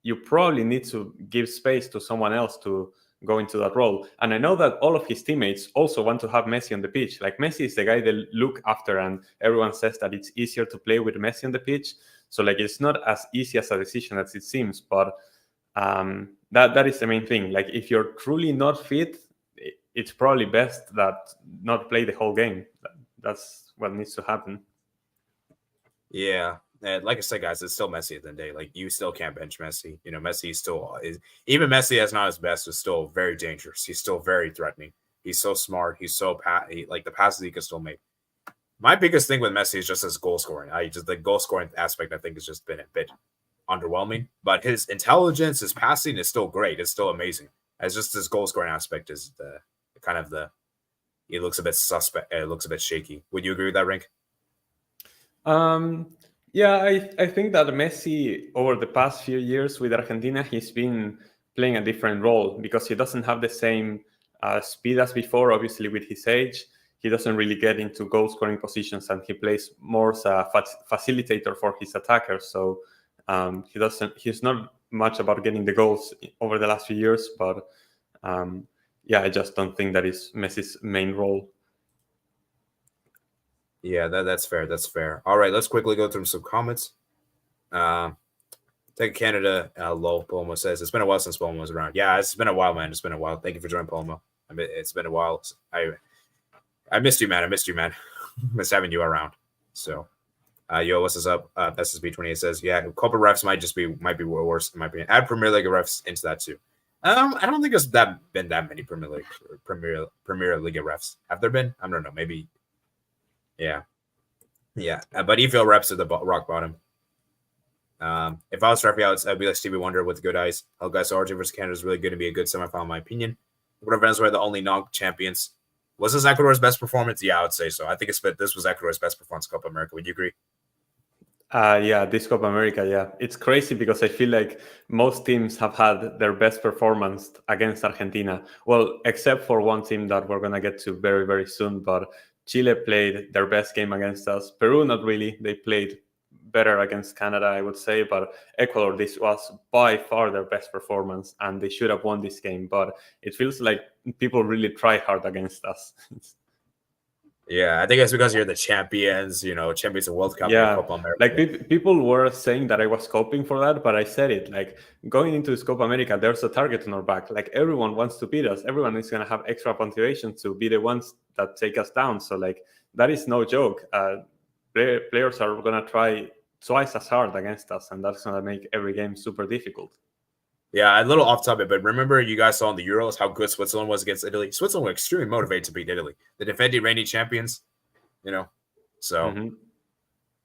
you probably need to give space to someone else to go into that role. And I know that all of his teammates also want to have Messi on the pitch. Like Messi is the guy they look after, and everyone says that it's easier to play with Messi on the pitch. So like it's not as easy as a decision as it seems, but that is the main thing. Like if you're truly not fit, it's probably best that not play the whole game. That's what needs to happen. Yeah. And like I said, guys, it's still Messi at the end of the day. Like you still can't bench Messi. You know, Messi still is, even Messi that's not his best is still very dangerous. He's still very threatening. He's so smart. He's so like the passes he can still make. My biggest thing with Messi is just his goal scoring. The goal scoring aspect I think has just been a bit underwhelming. But his intelligence, his passing is still great. It's still amazing. It's just his goal scoring aspect is it looks a bit suspect. It looks a bit shaky. Would you agree with that, Rink? Yeah, I think that Messi over the past few years with Argentina, he's been playing a different role because he doesn't have the same speed as before. Obviously, with his age, he doesn't really get into goal scoring positions, and he plays more as a facilitator for his attackers. So he's not much about getting the goals over the last few years, but yeah, I just don't think that is Messi's main role. Yeah, that's fair. That's fair. All right, let's quickly go through some comments. Take Canada. Low Paloma says it's been a while since Paloma was around. Yeah, it's been a while, man. It's been a while. Thank you for joining, Paloma. It's been a while. I missed you, man. I missed you, man. Miss having you around. So, yo, what's this up? SSB28 says, yeah, Copa refs might be worse in my opinion. Add Premier League refs into that too. I don't think there's been that many Premier League refs. Have there been? I don't know. Maybe. Yeah. But he feel reps at the rock bottom. If I was referee, I'd be like Stevie Wonder with good eyes. Oh, guys, so Argentina versus Canada is really going to be a good semifinal, in my opinion. Ecuador, Venezuela, the only non-champions. Was this Ecuador's best performance? Yeah, I would say so. I think this was Ecuador's best performance in Copa America. Would you agree? Yeah, this Copa America, yeah. It's crazy because I feel like most teams have had their best performance against Argentina. Well, except for one team that we're going to get to very, very soon, but Chile played their best game against us. Peru, not really. They played better against Canada, I would say. But Ecuador, this was by far their best performance, and they should have won this game. But it feels like people really try hard against us. Yeah, I think it's because you're the champions, champions of World Cup yeah. and Copa America. Like people were saying that I was coping for that, but I said it. Like going into this Copa America, there's a target on our back. Like everyone wants to beat us. Everyone is going to have extra motivation to be the ones that take us down. So like that is no joke. Players are going to try twice as hard against us, and that's going to make every game super difficult. Yeah, a little off topic, but remember you guys saw in the Euros how good Switzerland was against Italy. Switzerland were extremely motivated to beat Italy, the defending reigning champions. So,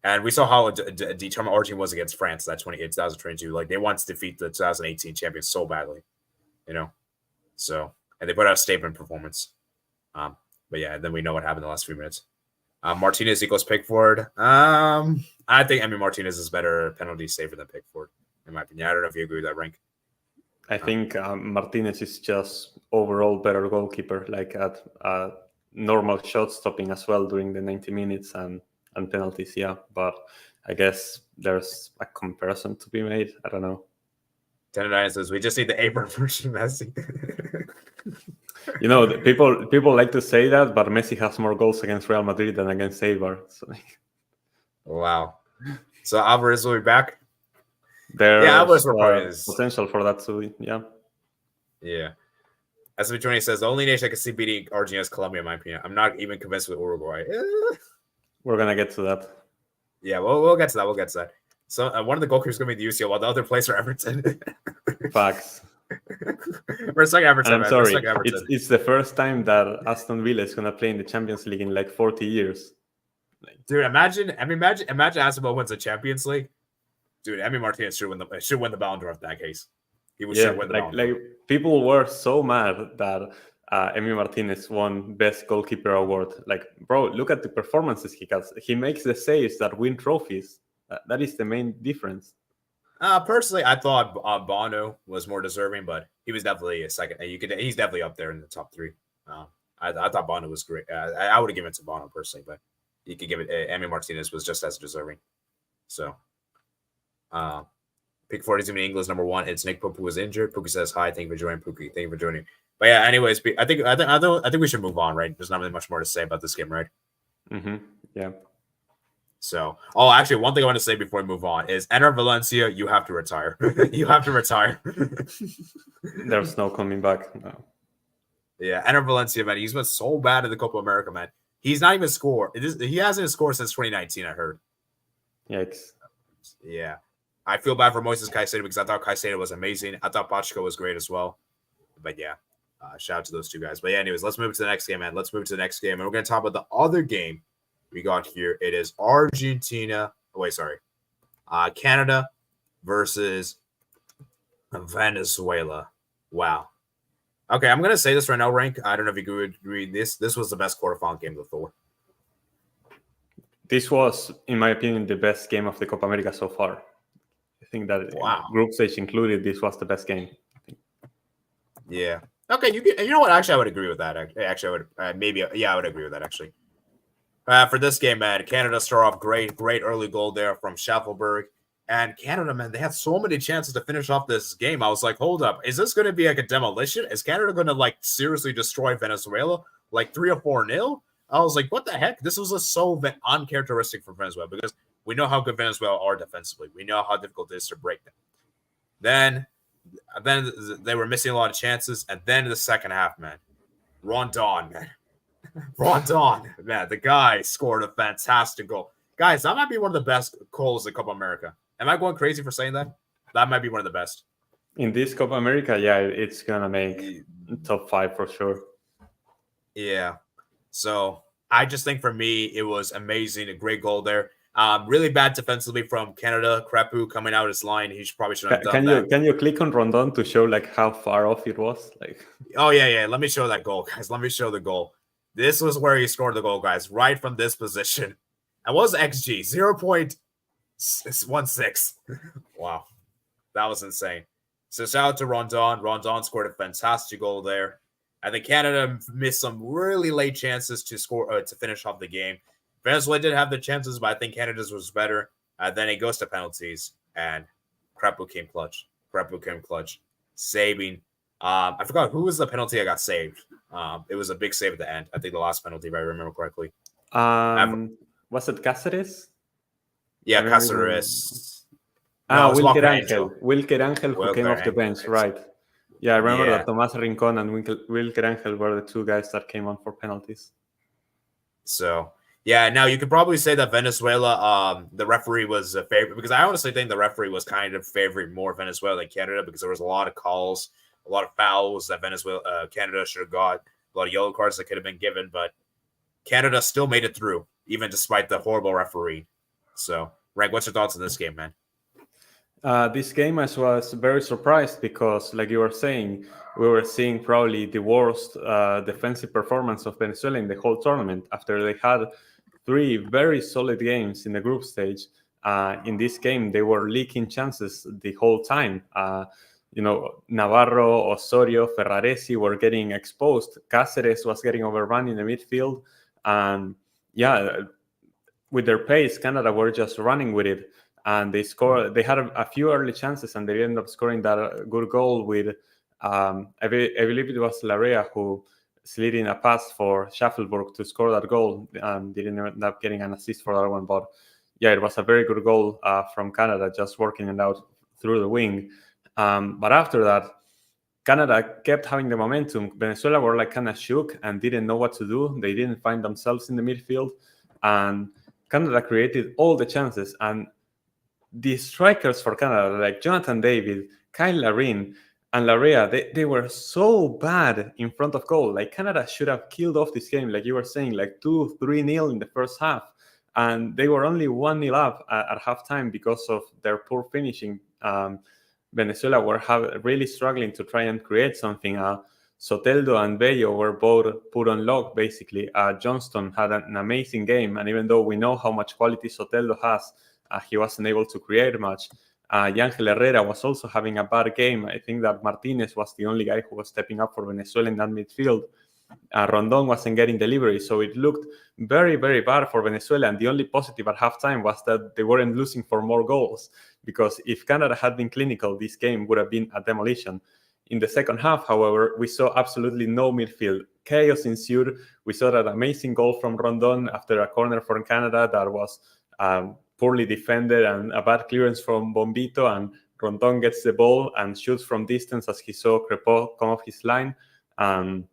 and we saw how determined Argentina was against France that 2022. Like they wanted to defeat the 2018 champions so badly, So, and they put out a statement performance. But yeah, then we know what happened in the last few minutes. Martinez equals Pickford. I think Martinez is better penalty saver than Pickford, in my opinion. I don't know if you agree with that, Rank. I think Martinez is just overall better goalkeeper, like at normal shot stopping as well during the 90 minutes and penalties, yeah. But I guess there's a comparison to be made. I don't know. 10-9 says we just need the Abram version of Messi. People like to say that, but Messi has more goals against Real Madrid than against Eibar. So. Wow. So Alvarez will be back? There's potential for that too, yeah. Yeah. SB20 says the only nation I can see beating Argentina is Colombia, in my opinion. I'm not even convinced with Uruguay. We're gonna get to that. Yeah, we'll get to that. So one of the goalkeepers is gonna be the UCL, while the other players are Everton. Facts. Respect Everton. And I'm sorry, it's the first time that Aston Villa is gonna play in the Champions League in like 40 years. Dude, imagine Aston Villa wins the Champions League. Dude, Martinez should win the Ballon d'Or in that case. He would win the Ballon d'Or. Like people were so mad that Emi Martinez won Best Goalkeeper award. Like, bro, look at the performances he has. He makes the saves that win trophies. That is the main difference. Personally, I thought Bono was more deserving, but he was definitely a second. He's definitely up there in the top three. I thought Bono was great. I would have given it to Bono personally, but you could give it. Emi Martinez was just as deserving. So. Pick 40 is in English number one. It's Nick Poop who was injured. Pookie says hi. Thank you for joining, Pookie. Thank you for joining. But yeah, anyways, I think we should move on, right? There's not really much more to say about this game, right? Yeah. So, actually, one thing I want to say before we move on is Enter Valencia, you have to retire. You have to retire. There's no coming back. No. Yeah, Enter Valencia, man. He's been so bad in the Copa America, man. He's not even scored. He hasn't scored since 2019, I heard. Yikes. Yeah. I feel bad for Moises Caicedo because I thought Caicedo was amazing. I thought Pacheco was great as well. But yeah, shout out to those two guys. But yeah, anyways, let's move to the next game, man. Let's move to the next game. And we're going to talk about the other game we got here. It is Canada versus Venezuela. Wow. Okay, I'm going to say this right now, Rank. I don't know if you would agree. This was the best quarterfinal game of the tour. This was, in my opinion, the best game of the Copa America so far. I think that group stage included, this was the best game. Yeah. Okay, you know what? Actually, I would agree with that. Actually, I would I would agree with that, actually. For this game, man, Canada start off great early goal there from Schaffelberg. And Canada, man, they had so many chances to finish off this game. I was like, hold up. Is this going to be like a demolition? Is Canada going to like seriously destroy Venezuela? Like 3 or 4-0? I was like, what the heck? This was so uncharacteristic for Venezuela because we know how good Venezuela are defensively. We know how difficult it is to break them. Then they were missing a lot of chances. And then in the second half, man, Rondon, man. Rondon, man, the guy scored a fantastic goal. Guys, that might be one of the best goals in Copa America. Am I going crazy for saying that? That might be one of the best. In this Copa America, yeah, it's going to make top 5 for sure. Yeah. So I just think for me, it was amazing. A great goal there. Really bad defensively from Canada. Crepu coming out his line. He probably should have done that. Can you click on Rondon to show like how far off it was? Like. Oh, yeah. Let me show that goal, guys. Let me show the goal. This was where he scored the goal, guys. Right from this position. And what was XG? 0.16. Wow. That was insane. So shout out to Rondon. Rondon scored a fantastic goal there. I think Canada missed some really late chances to score to finish off the game. Venezuela did have the chances, but I think Canada's was better. Then it goes to penalties, and Crepu came clutch. Saving. I forgot who was the penalty that got saved. It was a big save at the end. I think the last penalty, if I remember correctly. Was it Cáceres? Yeah, Cáceres. Wilker Angel. Wilker Angel who came off the bench, right. Yeah, I remember that Tomás Rincón and Wilker Angel were the two guys that came on for penalties. So, yeah, now you could probably say that Venezuela, the referee was a favorite, because I honestly think the referee was kind of favoring more Venezuela than Canada because there was a lot of calls, a lot of fouls that Canada should have got, a lot of yellow cards that could have been given, but Canada still made it through, even despite the horrible referee. So, Rank, what's your thoughts on this game, man? This game I was very surprised because, like you were saying, we were seeing probably the worst defensive performance of Venezuela in the whole tournament after they had 3 very solid games in the group stage. In this game, they were leaking chances the whole time. Navarro, Osorio, Ferraresi were getting exposed. Cáceres was getting overrun in the midfield. And with their pace, Canada were just running with it. And they scored. They had a few early chances, and they ended up scoring that good goal with, I believe it was Larrea who slid in a pass for Schaffelberg to score that goal, and didn't end up getting an assist for that one. But yeah, it was a very good goal from Canada, just working it out through the wing. But after that, Canada kept having the momentum. Venezuela were like kind of shook and didn't know what to do. They didn't find themselves in the midfield, and Canada created all the chances. And the strikers for Canada, like Jonathan David, Kyle Larin, and Larrea, they were so bad in front of goal. Like Canada should have killed off this game, like you were saying, like 2-3-0 in the first half. And they were only 1-0 up at halftime because of their poor finishing. Venezuela were really struggling to try and create something. Soteldo and Bello were both put on lock, basically. Johnston had an amazing game. And even though we know how much quality Soteldo has, he wasn't able to create much. Yangel Herrera was also having a bad game. I think that Martinez was the only guy who was stepping up for Venezuela in that midfield. Rondon wasn't getting delivery, so it looked very, very bad for Venezuela. And the only positive at halftime was that they weren't losing for more goals, because if Canada had been clinical, this game would have been a demolition. In the second half, however, we saw absolutely no midfield. Chaos ensued. We saw that amazing goal from Rondon after a corner from Canada that was poorly defended, and a bad clearance from Bombito, and Rondon gets the ball and shoots from distance as he saw Crepeau come off his line. An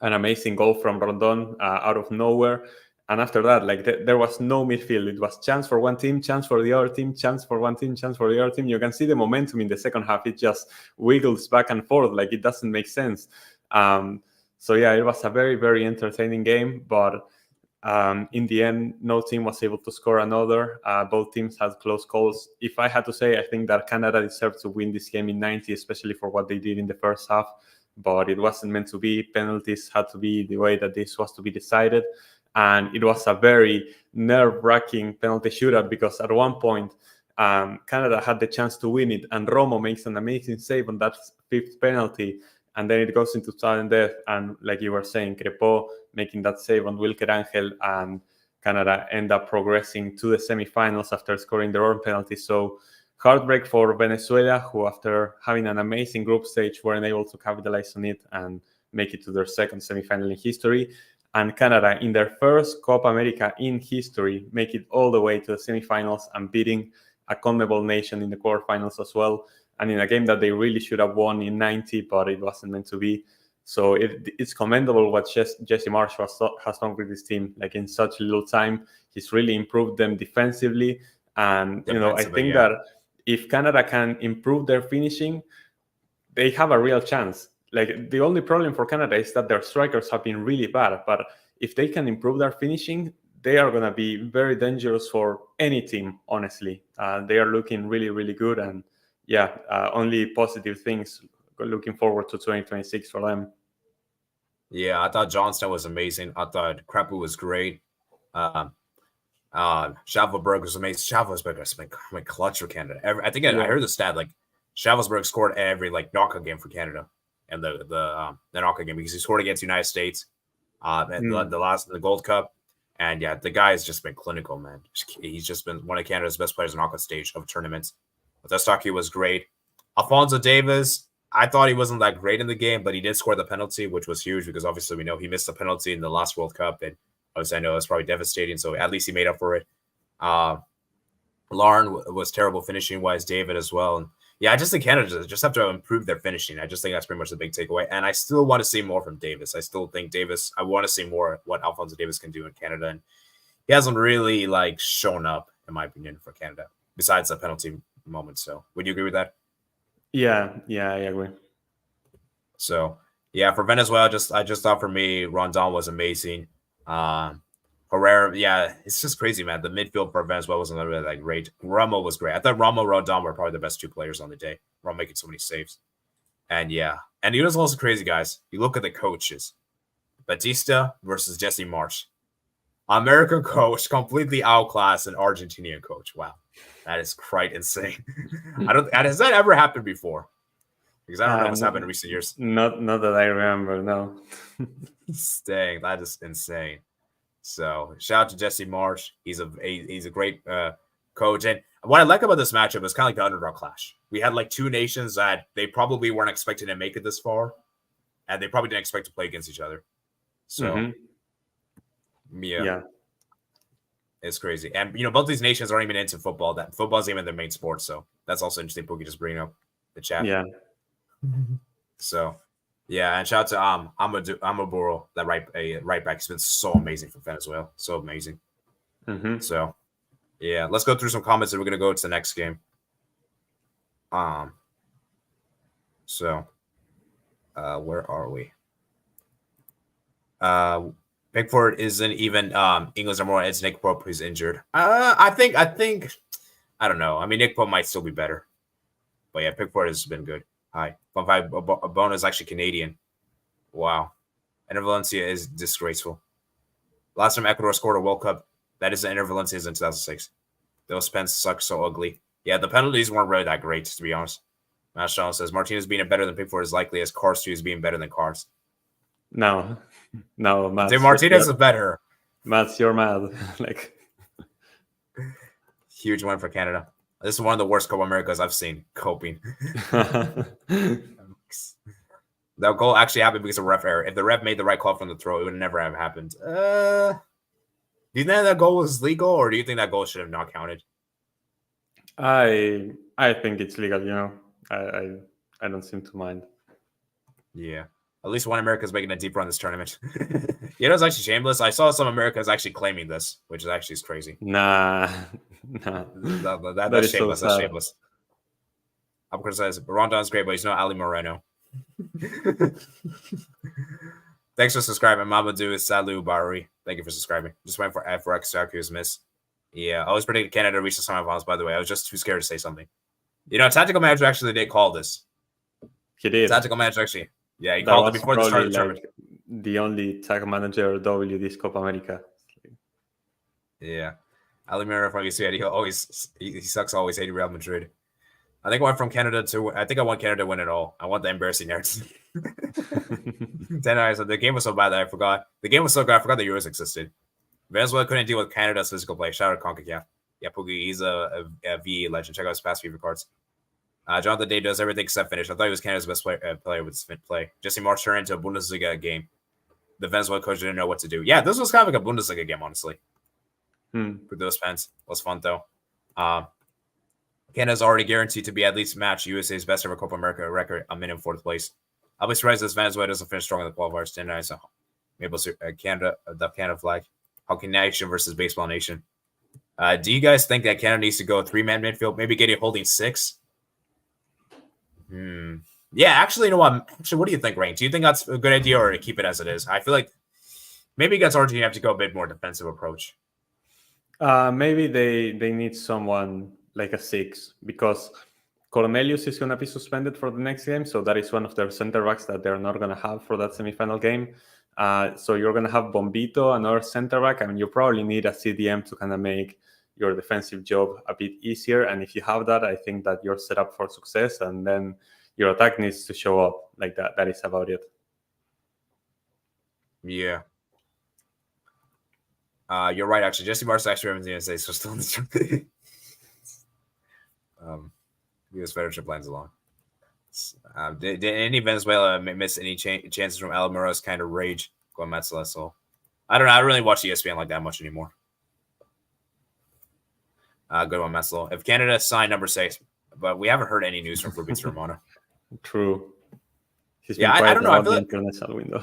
amazing goal from Rondon out of nowhere. And after that, like there was no midfield. It was chance for one team, chance for the other team, chance for one team, chance for the other team. You can see the momentum in the second half. It just wiggles back and forth. Like it doesn't make sense. So yeah, it was a very, very entertaining game. But in the end, no team was able to score another. Both teams had close calls. If I had to say, I think that Canada deserved to win this game in 90, especially for what they did in the first half. But it wasn't meant to be. Penalties had to be the way that this was to be decided. And it was a very nerve-wracking penalty shootout because at one point, Canada had the chance to win it, and Romo makes an amazing save on that fifth penalty, and then it goes into sudden death. And like you were saying, Crepeau making that save on Wilker Angel, and Canada end up progressing to the semifinals after scoring their own penalty. So heartbreak for Venezuela, who after having an amazing group stage weren't able to capitalize on it and make it to their second semifinal in history. And Canada, in their first Copa America in history, make it all the way to the semifinals and beating a CONMEBOL nation in the quarterfinals as well. And in a game that they really should have won in 90, but it wasn't meant to be. So it's commendable what Jesse Marsh has done with this team. Like in such little time, he's really improved them defensively. And, I think that if Canada can improve their finishing, they have a real chance. Like the only problem for Canada is that their strikers have been really bad. But if they can improve their finishing, they are going to be very dangerous for any team, honestly. They are looking really, really good. And yeah, only positive things looking forward to 2026 for them. Yeah, I thought Johnston was amazing. I thought Crepeau was great. Schavelberg was amazing. Schavelberg has been clutch for Canada. I think I heard the stat, like Schavelberg scored every knockout game for Canada. And the knockout game because he scored against the United States, the Gold Cup, and yeah, the guy has just been clinical, man. He's just been one of Canada's best players in knockout stage of tournaments. Testaki was great. Alphonso Davies, I thought he wasn't that great in the game, but he did score the penalty, which was huge because obviously we know he missed the penalty in the last World Cup, and obviously I know it's probably devastating. So at least he made up for it. Lauren was terrible finishing wise, David as well. And yeah, I just think Canada just have to improve their finishing. I just think that's pretty much the big takeaway. And I still want to see more from Davis. I still think I want to see more what Alphonso Davies can do in Canada. And he hasn't really shown up, in my opinion, for Canada, besides the penalty moment. So would you agree with that? Yeah, I agree. So yeah, for Venezuela, I just thought for me, Rondon was amazing. Herrera, yeah, it's just crazy, man. The midfield for Venezuela wasn't really that great. Romo was great. I thought Romo and Rondon were probably the best two players on the day. Romo making so many saves. And yeah, and he was also crazy, guys. You look at the coaches. Batista versus Jesse Marsh. American coach completely outclassed an Argentinian coach. Wow. That is quite insane. Has that ever happened before? Because I don't know what's happened in recent years. Not that I remember, no. Dang, that is insane. So shout out to Jesse Marsh. He's a great coach. And what I like about this matchup is kind of like the underdog clash. We had two nations that they probably weren't expecting to make it this far, and they probably didn't expect to play against each other. So yeah. It's crazy. And both these nations aren't even into football. That football's even their main sport. So that's also interesting. Pookie just bringing up the chat. Yeah. So yeah, and shout out to Amaburo, that right back. He's been so amazing for Venezuela. So amazing. So yeah, let's go through some comments and we're gonna go to the next game. So where are we? Pickford isn't even England's number one. It's Nick Pope who's injured. I think I don't know. I mean, Nick Pope might still be better, but yeah, Pickford has been good. Hi, fun fact: Bono is actually Canadian. Wow, Enter Valencia is disgraceful. Last time Ecuador scored a World Cup, that is the Enter Valencia in 2006. Those pens suck so ugly. Yeah, the penalties weren't really that great, to be honest. Matt says Martinez being better than Pickford is likely as Cars 2 is being better than Cars. No, Matt. Martinez is better. Matt, you're mad. Huge win for Canada. This is one of the worst Copa Americas I've seen coping. Yikes. That goal actually happened because of ref error. If the ref made the right call from the throw, it would never have happened. Do you think that goal was legal, or do you think that goal should have not counted? I think it's legal. I don't seem to mind. Yeah. At least one America's making a deep run this tournament. It's actually shameless. I saw some Americans actually claiming this, which is actually crazy. Nah. That's shameless. That's shameless. I'm criticizing. Rondon's great, but he's not Ali Moreno. Thanks for subscribing. Mamadou Salou Bari. Thank you for subscribing. Just went for FRX Syracuse miss. Yeah, I was predicting Canada reach the semifinals, by the way. I was just too scared to say something. Tactical manager actually did call this. He did. Tactical manager actually. Yeah, he called it before the start of the tournament. The only tag manager W this Copa America. Yeah. Ali Moreno from UCL, he sucks always hating Real Madrid. I think I want Canada to win it all. I want the embarrassing narrative. 10 hours. The game was so bad that I forgot. The game was so good, I forgot the Euros existed. Venezuela couldn't deal with Canada's physical play. Shout out CONCACAF. Yeah, Pookie, he's a VE legend. Check out his past FIFA cards. Jonathan Day does everything except finish. I thought he was Canada's best player with spin play. Jesse March turned into a Bundesliga game. The Venezuela coach didn't know what to do. Yeah, this was kind of like a Bundesliga game, honestly. With those fans. It was fun, though. Canada's already guaranteed to be at least match USA's best ever Copa America record. I'm in fourth place. I'll be surprised if Venezuela doesn't finish strong in the qualifiers. Tonight, so maybe Canada, the Canada flag. Hockey Nation versus Baseball Nation. Do you guys think that Canada needs to go 3-man midfield? Maybe get it holding 6? Yeah, actually, you know what? Actually, what do you think, Rain? Do you think that's a good idea, or to keep it as it is? I feel like maybe against Argentina, you have to go a bit more defensive approach. Maybe they need someone like a 6, because Cornelius is going to be suspended for the next game, so that is one of their center backs that they're not going to have for that semifinal game. So you're going to have Bombito, another center back. I mean, you probably need a CDM to kind of make your defensive job a bit easier. And if you have that, I think that you're set up for success. And then your attack needs to show up like that. That is about it. Yeah. You're right, actually. Jesse Marsh actually represents the United States, so still in the U.S. Federation plans along. Did any Venezuela miss any chances from Alamiro's kind of rage going Metzela? So I don't know. I don't really watch ESPN like that much anymore. Good one, Metzela. If Canada signed number 6, but we haven't heard any news from Fabrizio Romano. True. Yeah, I don't know. I feel like international window.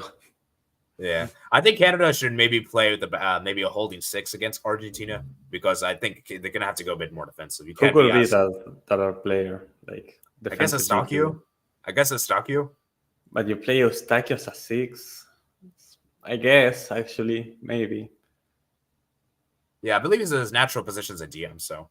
Yeah, I think Canada should maybe play with the maybe a holding 6 against Argentina, because I think they're gonna have to go a bit more defensive. You can't be that player like. I guess Eustáquio. But you play Eustáquio as a 6. I guess, actually, maybe. Yeah, I believe he's in his natural position as a DM, so.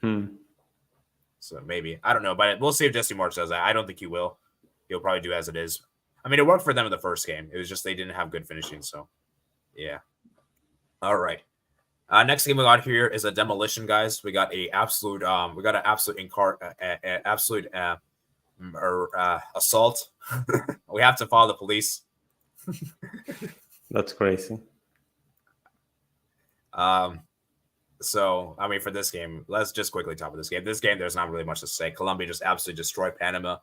So maybe. I don't know, but we'll see if Jesse March does that. I don't think he will. He'll probably do as it is. I mean, it worked for them in the first game. It was just they didn't have good finishing, so. Yeah. All right. Next game we got here is a demolition, guys. We got an absolute assault. We have to follow the police. That's crazy. So I mean, for this game, let's just quickly talk about this game. This game, there's not really much to say. Colombia just absolutely destroyed Panama.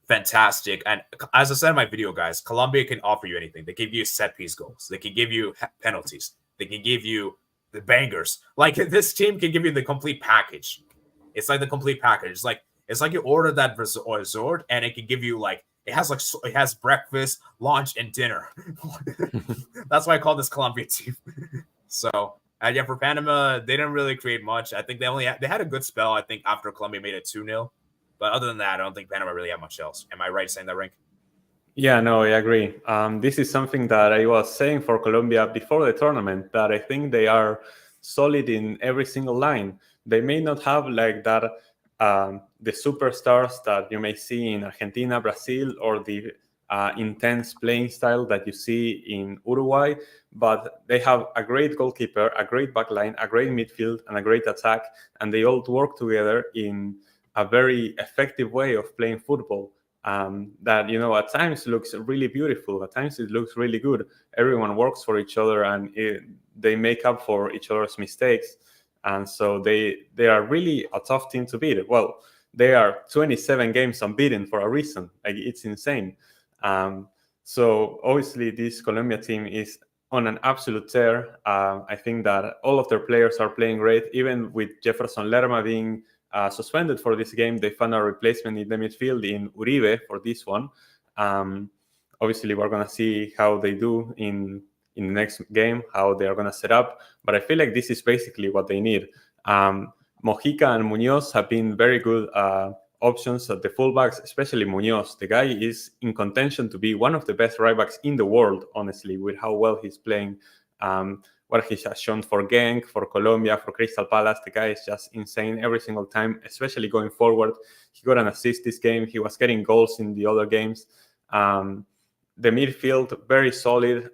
Fantastic. And as I said in my video, guys, Colombia can offer you anything. They can give you set piece goals. They can give you penalties. They can give you the bangers. Like, this team can give you the complete package. It's like the complete package. It's like you order that resort and it can give you it has breakfast, lunch, and dinner. That's why I call this Colombia team. So yeah, for Panama, they didn't really create much. I think they had a good spell, I think, after Colombia made it 2-0. But other than that, I don't think Panama really had much else. Am I right saying that, Rink? Yeah, no, I agree. This is something that I was saying for Colombia before the tournament, that I think they are solid in every single line. They may not have like that, the superstars that you may see in Argentina, Brazil, or the intense playing style that you see in Uruguay, but they have a great goalkeeper, a great backline, a great midfield, and a great attack, and they all work together in a very effective way of playing football. That, at times looks really beautiful, at times it looks really good. Everyone works for each other, and they make up for each other's mistakes, and so they are really a tough team to beat. Well, they are 27 games unbeaten for a reason. Like, it's insane. So obviously this Colombia team is on an absolute tear. I think that all of their players are playing great. Even with Jefferson Lerma being suspended for this game, they found a replacement in the midfield in Uribe for this one. Obviously, we're going to see how they do in the next game, how they are going to set up. But I feel like this is basically what they need. Mojica and Munoz have been very good options at the fullbacks, especially Munoz. The guy is in contention to be one of the best right backs in the world, honestly, with how well he's playing. What he has shown for Genk, for Colombia, for Crystal Palace. The guy is just insane every single time, especially going forward. He got an assist this game. He was getting goals in the other games. The midfield, very solid.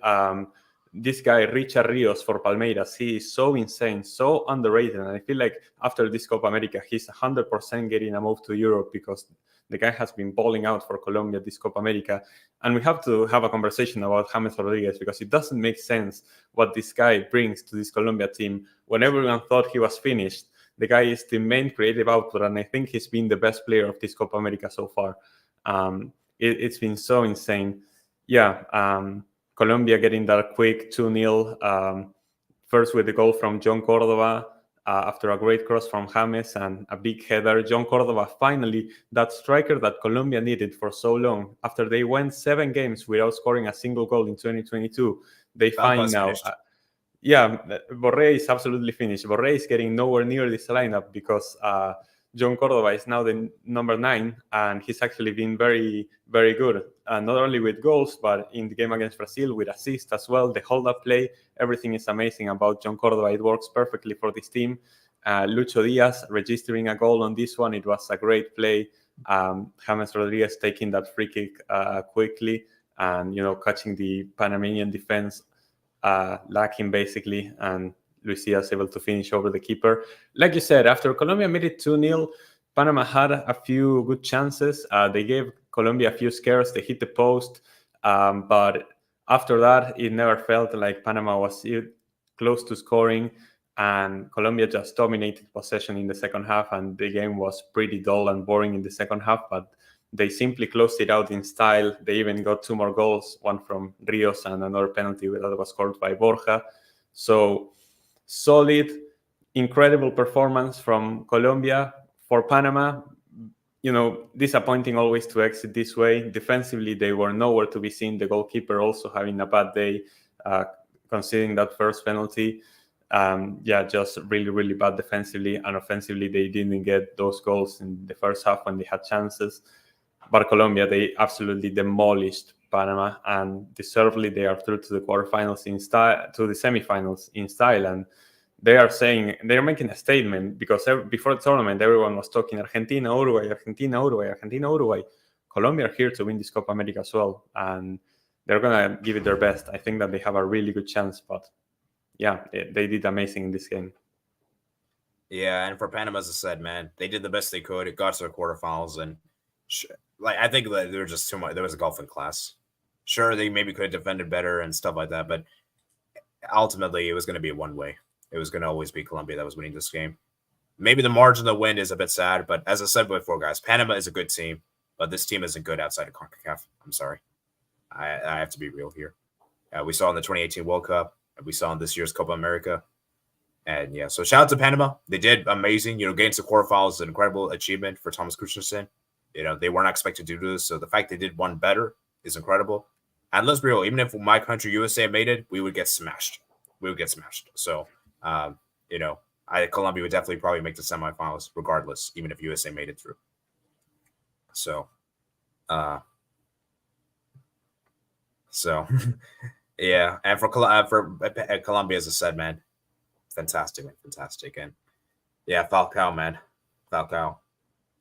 This guy, Richard Rios for Palmeiras, he is so insane, so underrated. And I feel like after this Copa America, he's 100% getting a move to Europe because the guy has been balling out for Colombia this Copa America. And we have to have a conversation about James Rodriguez because it doesn't make sense what this guy brings to this Colombia team. When everyone thought he was finished, the guy is the main creative output, and I think he's been the best player of this Copa America so far. It's been so insane. Colombia getting that quick 2-0, first with the goal from John Cordova after a great cross from James and a big header. John Cordova, finally, that striker that Colombia needed for so long. After they went 7 games without scoring a single goal in 2022, they find now... Borré is absolutely finished. Borré is getting nowhere near this lineup because John Cordova is now the number 9, and he's actually been very, very good. Not only with goals, but in the game against Brazil with assists as well. The hold-up play, everything is amazing about John Cordova. It works perfectly for this team. Lucho Diaz registering a goal on this one. It was a great play. James Rodriguez taking that free kick quickly and, catching the Panamanian defense lacking basically, and Luis Diaz able to finish over the keeper. Like you said, after Colombia made it 2-0, Panama had a few good chances. They gave Colombia a few scares. They hit the post. But after that, it never felt like Panama was close to scoring. And Colombia just dominated possession in the second half. And the game was pretty dull and boring in the second half. But they simply closed it out in style. They even got 2 more goals, one from Rios and another penalty that was scored by Borja. So solid, incredible performance from Colombia. For Panama, disappointing always to exit this way. Defensively, they were nowhere to be seen. The goalkeeper also having a bad day, conceding that first penalty. Just really, really bad defensively. And offensively, they didn't get those goals in the first half when they had chances. But Colombia, they absolutely demolished Panama, and deservedly they are through to the quarterfinals in style, to the semifinals in style. And they're making a statement because before the tournament, everyone was talking Argentina, Uruguay, Argentina, Uruguay, Argentina, Uruguay. Colombia are here to win this Copa America as well, and they're going to give it their best. I think that they have a really good chance, but they did amazing in this game. Yeah, and for Panama, as I said, man, they did the best they could. It got to the quarterfinals, and I think that there was just too much. There was a golfing class. Sure, they maybe could have defended better and stuff like that, but ultimately, it was going to be a one-way. It was going to always be Colombia that was winning this game. Maybe the margin of the win is a bit sad, but as I said before, guys, Panama is a good team, but this team isn't good outside of CONCACAF. I'm sorry. I have to be real here. We saw in the 2018 World Cup, and we saw in this year's Copa America. And so shout out to Panama. They did amazing. Getting to quarterfinals is an incredible achievement for Thomas Christensen. They weren't expected to do this, so the fact they did one better is incredible. And let's be real, even if my country, USA, made it, we would get smashed. So, Colombia would definitely probably make the semifinals regardless, even if USA made it through. So, yeah. And for Colombia, as I said, man, fantastic. And yeah, Falcao.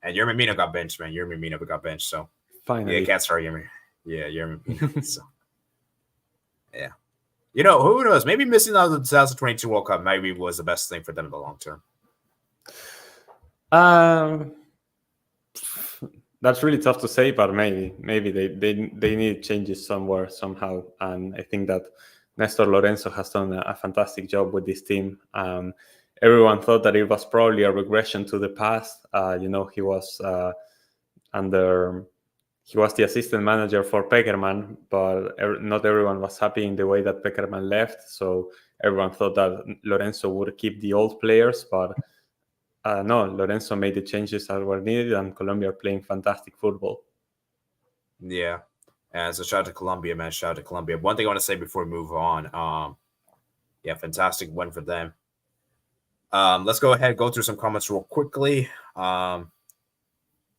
And Yermin Mina got benched, man. got benched. So finally, can't start Yermin. Yeah, Yermin Mina. So yeah. Who knows? Maybe missing out the 2022 World Cup maybe was the best thing for them in the long term. That's really tough to say, but maybe they need changes somewhere, somehow. And I think that Nestor Lorenzo has done a fantastic job with this team. everyone thought that it was probably a regression to the past. He was he was the assistant manager for Peckerman, but not everyone was happy in the way that Peckerman left. So everyone thought that Lorenzo would keep the old players, but no, Lorenzo made the changes that were needed, and Colombia are playing fantastic football. Yeah. And so shout out to Colombia, man. Shout out to Colombia. One thing I want to say before we move on. Yeah, fantastic win for them. Let's go ahead and go through some comments real quickly.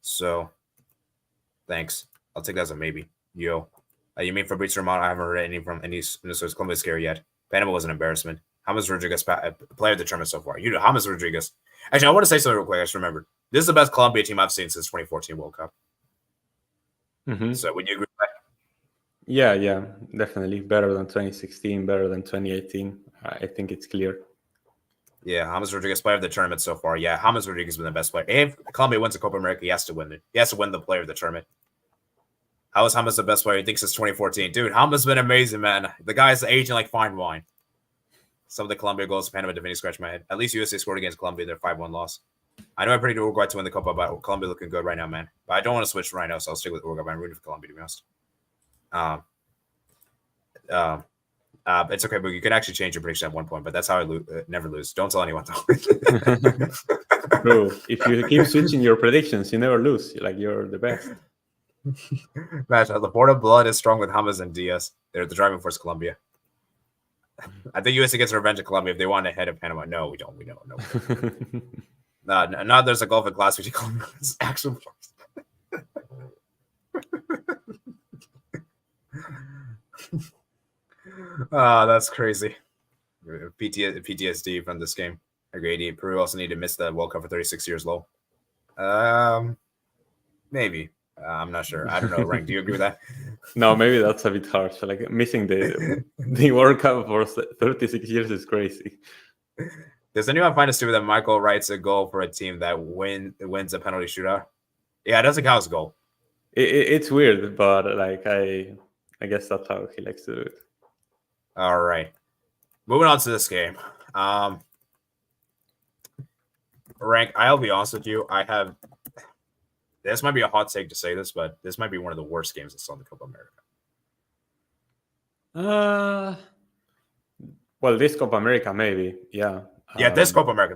So thanks. I'll take that as a maybe. You mean Fabrizio Romano? I haven't heard any from any Colombia scare yet. Panama was an embarrassment. James Rodriguez, player of the tournament so far. James Rodriguez. Actually, I want to say something real quick. I just remembered. This is the best Colombia team I've seen since 2014 World Cup. Mm-hmm. So would you agree with that? Yeah, definitely. Better than 2016, better than 2018. I think it's clear. Yeah, James Rodriguez, player of the tournament so far. Yeah, James Rodriguez has been the best player. If Colombia wins the Copa America, he has to win it. He has to win the player of the tournament. How is James the best player? He thinks since 2014. Dude, James has been amazing, man. The guy's aging like fine wine. Some of the Colombia goals, Panama defending scratch my head. At least USA scored against Colombia, their 5-1 loss. I know I predicted Uruguay to win the Copa, but Colombia looking good right now, man. But I don't want to switch right now, so I'll stick with Uruguay. I'm rooting for Colombia, to be honest. It's okay, but you can actually change your prediction at one point. But that's how I never lose. Don't tell anyone though. Bro, if you keep switching your predictions, you never lose. You're the best. Match, the Florida blood is strong with James and Diaz. They're the driving force, Colombia. I think USA gets revenge of Colombia if they want to head of Panama. No, we don't. We know. No. Now there's a gulf of glass between Colombia and actual force. That's crazy. PTSD from this game. Agree. Peru also need to miss the World Cup for 36 years low. Maybe. I'm not sure. I don't know. Rank, do you agree with that? No, maybe that's a bit harsh. Missing the World Cup for 36 years is crazy. Does anyone find it stupid that Michael writes a goal for a team that wins a penalty shootout? Yeah, it doesn't count as a goal. It's weird, but I guess that's how he likes to do it. All right. Moving on to this game. Rank, I'll be honest with you. This might be a hot take to say this, but this might be one of the worst games I saw in the Copa America. Well, this Copa America, maybe. Yeah. Yeah, this Copa America.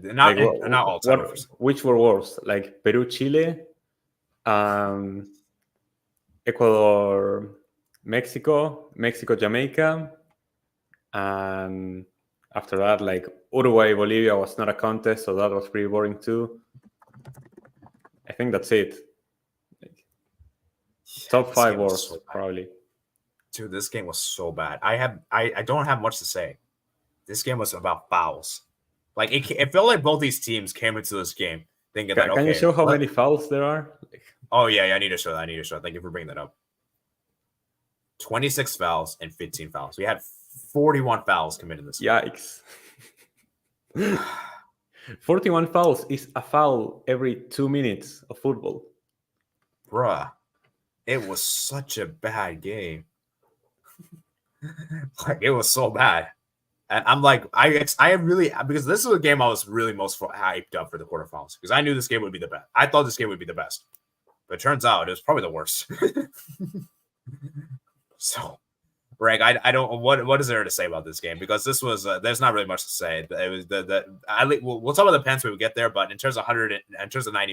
Not all time. Which were worse? Peru, Chile, Ecuador, Mexico, Jamaica, and after that, Uruguay, Bolivia was not a contest, so that was pretty boring too. I think that's it. Top 5 worst, probably. Dude, this game was so bad. I don't have much to say. This game was about fouls. It felt like both these teams came into this game thinking that. Can you show how many fouls there are? Oh yeah, I need to show that. Thank you for bringing that up. 26 fouls and 15 fouls. We had 41 fouls committed this game. Yikes. 41 fouls is a foul every 2 minutes of football. Bruh, it was such a bad game. It was so bad. And I'm I really, because this is a game I was really most hyped up for the quarterfinals, because I knew this game would be the best. I thought this game would be the best. But it turns out it was probably the worst. So, Greg, I don't. What is there to say about this game? Because this was there's not really much to say. It was we'll talk about the pens when we get there. But in terms of 90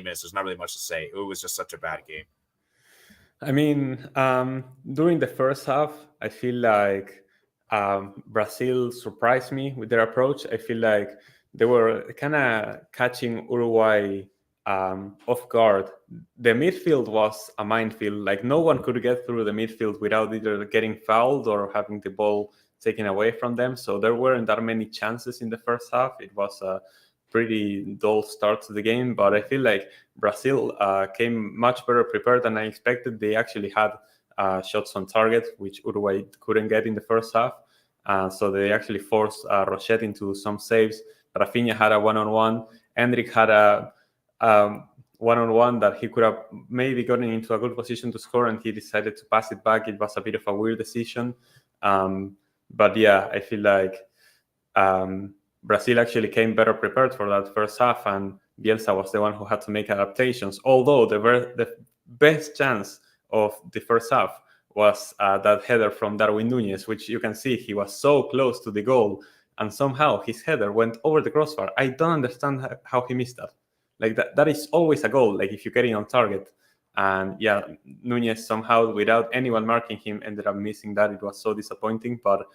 minutes, there's not really much to say. It was just such a bad game. I mean, during the first half, I feel like Brazil surprised me with their approach. I feel like they were kind of catching Uruguay off guard. The midfield was a minefield. No one could get through the midfield without either getting fouled or having the ball taken away from them. So there weren't that many chances in the first half. It was a pretty dull start to the game, but I feel like Brazil came much better prepared than I expected. They actually had shots on target, which Uruguay couldn't get in the first half. So they actually forced Rochette into some saves. Rafinha had a one-on-one. Endrick had a one-on-one that he could have maybe gotten into a good position to score, and he decided to pass it back. It was a bit of a weird decision. But yeah, I feel like Brazil actually came better prepared for that first half, and Bielsa was the one who had to make adaptations. Although the best chance of the first half was that header from Darwin Núñez, which you can see he was so close to the goal, and somehow his header went over the crossbar. I don't understand how he missed that. Like that is always a goal, like if you get it on target. And yeah, Núñez somehow, without anyone marking him, ended up missing that. It was so disappointing. But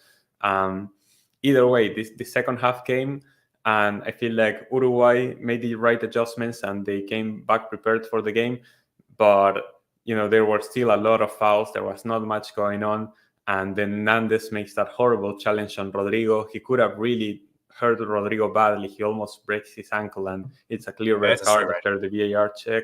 either way, the second half came, and I feel like Uruguay made the right adjustments and they came back prepared for the game. But there were still a lot of fouls. There was not much going on. And then Nandes makes that horrible challenge on Rodrigo. He could have really hurt Rodrigo badly. He almost breaks his ankle, and it's a clear red card after the VAR check.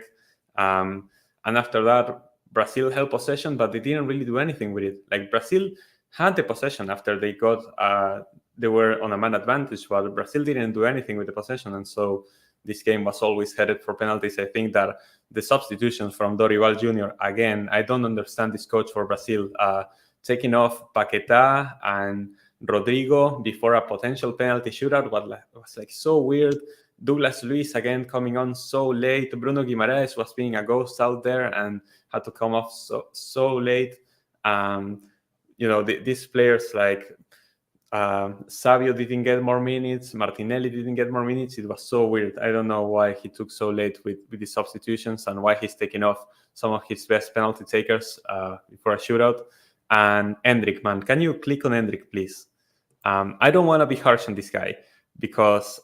And after that, Brazil held possession, but they didn't really do anything with it. Like Brazil had the possession after they were on a man advantage, but Brazil didn't do anything with the possession. And so this game was always headed for penalties. I think that the substitutions from Dorival Jr., again, I don't understand this coach for Brazil, taking off Paquetá and Rodrigo before a potential penalty shootout was like so weird. Douglas Luiz again coming on so late. Bruno Guimaraes was being a ghost out there and had to come off so late. These players like Savio didn't get more minutes. Martinelli didn't get more minutes. It was so weird. I don't know why he took so late with the substitutions and why he's taking off some of his best penalty takers for a shootout. And Endrick, man, can you click on Endrick, please? I don't want to be harsh on this guy because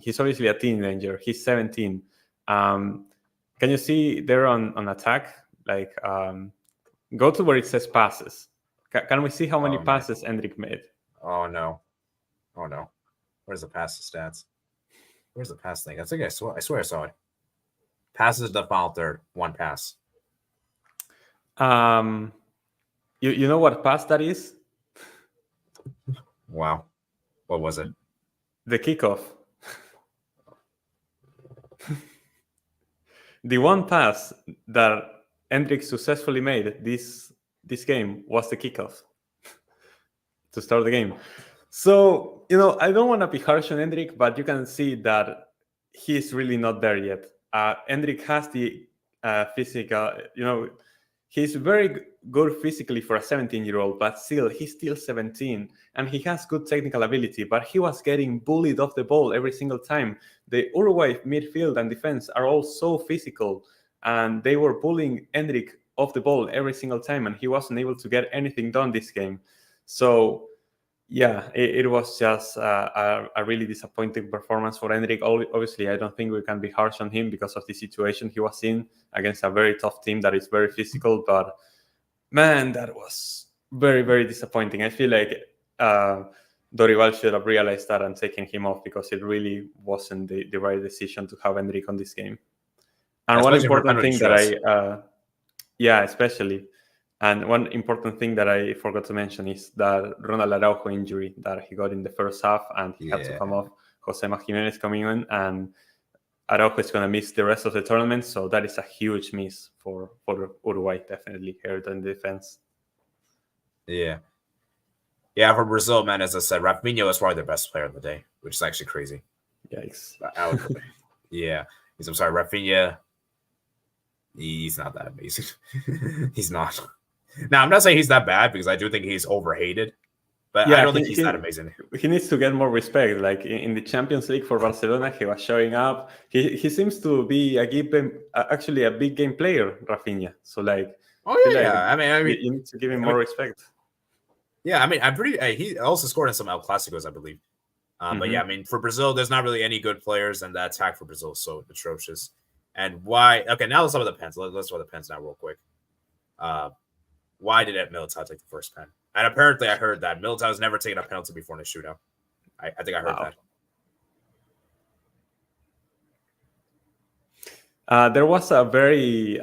he's obviously a teenager. He's 17. Can you see there on attack? Like, go to where it says passes. Can we see how many passes Endrick made? Oh no! Where's the pass stats? Where's the pass thing? I think I swear I saw it. Passes the final third, 1 pass. You know what pass that is? Wow. What was it? The kickoff. The one pass that Endrick successfully made this game was the kickoff to start the game. So, I don't want to be harsh on Endrick, but you can see that he's really not there yet. Endrick has the physical, he's very good physically for a 17-year-old, but still, he's still 17, and he has good technical ability, but he was getting bullied off the ball every single time. The Uruguay midfield and defense are all so physical, and they were bullying Endrick off the ball every single time, and he wasn't able to get anything done this game. So, yeah, it was just a really disappointing performance for Endrick. Obviously, I don't think we can be harsh on him because of the situation he was in against a very tough team that is very physical. But, man, that was very, very disappointing. I feel like Dorival should have realized that and taken him off because it really wasn't the right decision to have Endrick on this game. And one important thing that especially. And one important thing that I forgot to mention is that Ronald Araujo injury that he got in the first half, and he had to come off. Josema Jimenez coming in, and Araujo is going to miss the rest of the tournament. So that is a huge miss for Uruguay, definitely, here in the defense. Yeah. Yeah, for Brazil, man, as I said, Rafinha was probably their best player of the day, which is actually crazy. Yikes. Yeah. I'm sorry, Rafinha, he's not that amazing. He's not. Now, I'm not saying he's that bad because I do think he's overhated, but I don't think he's that amazing. He needs to get more respect. Like in the Champions League for Barcelona, he was showing up. He seems to be actually a big game player, Rafinha. So like, I mean, you need to give him more respect. Yeah, I mean, I'm pretty. He also scored in some El Clásicos, I believe. But yeah, I mean, for Brazil, there's not really any good players, and the attack for Brazil is so atrocious. And why? Okay, now let's talk about the pens. Let's talk about the pens now, real quick. Why did Militao take the first pen? And apparently, I heard that Militao has never taken a penalty before in a shootout. I think I heard that. There was a very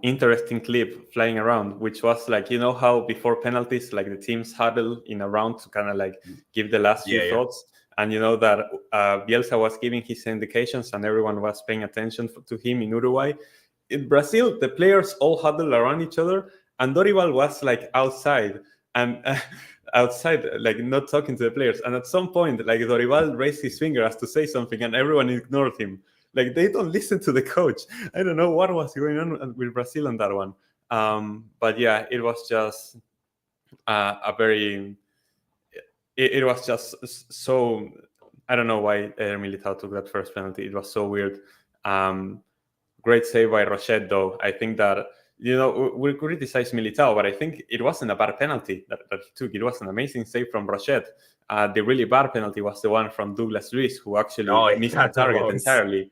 interesting clip flying around, which was like, how before penalties, like the teams huddle in a round to kind of like give the last few thoughts. And that Bielsa was giving his indications and everyone was paying attention to him in Uruguay. In Brazil, the players all huddled around each other and Dorival was like outside. and outside, like not talking to the players. And at some point, like Dorival raised his finger as to say something, and everyone ignored him. Like they don't listen to the coach. I don't know what was going on with Brazil on that one. But yeah, it was just a very. It was just so. I don't know why Militao took that first penalty. It was so weird. Great save by Rochette, though. I think that, we criticize Militao, but I think it wasn't a bad penalty that he took. It was an amazing save from Rochette. The really bad penalty was the one from Douglas Luiz, who actually missed the target entirely.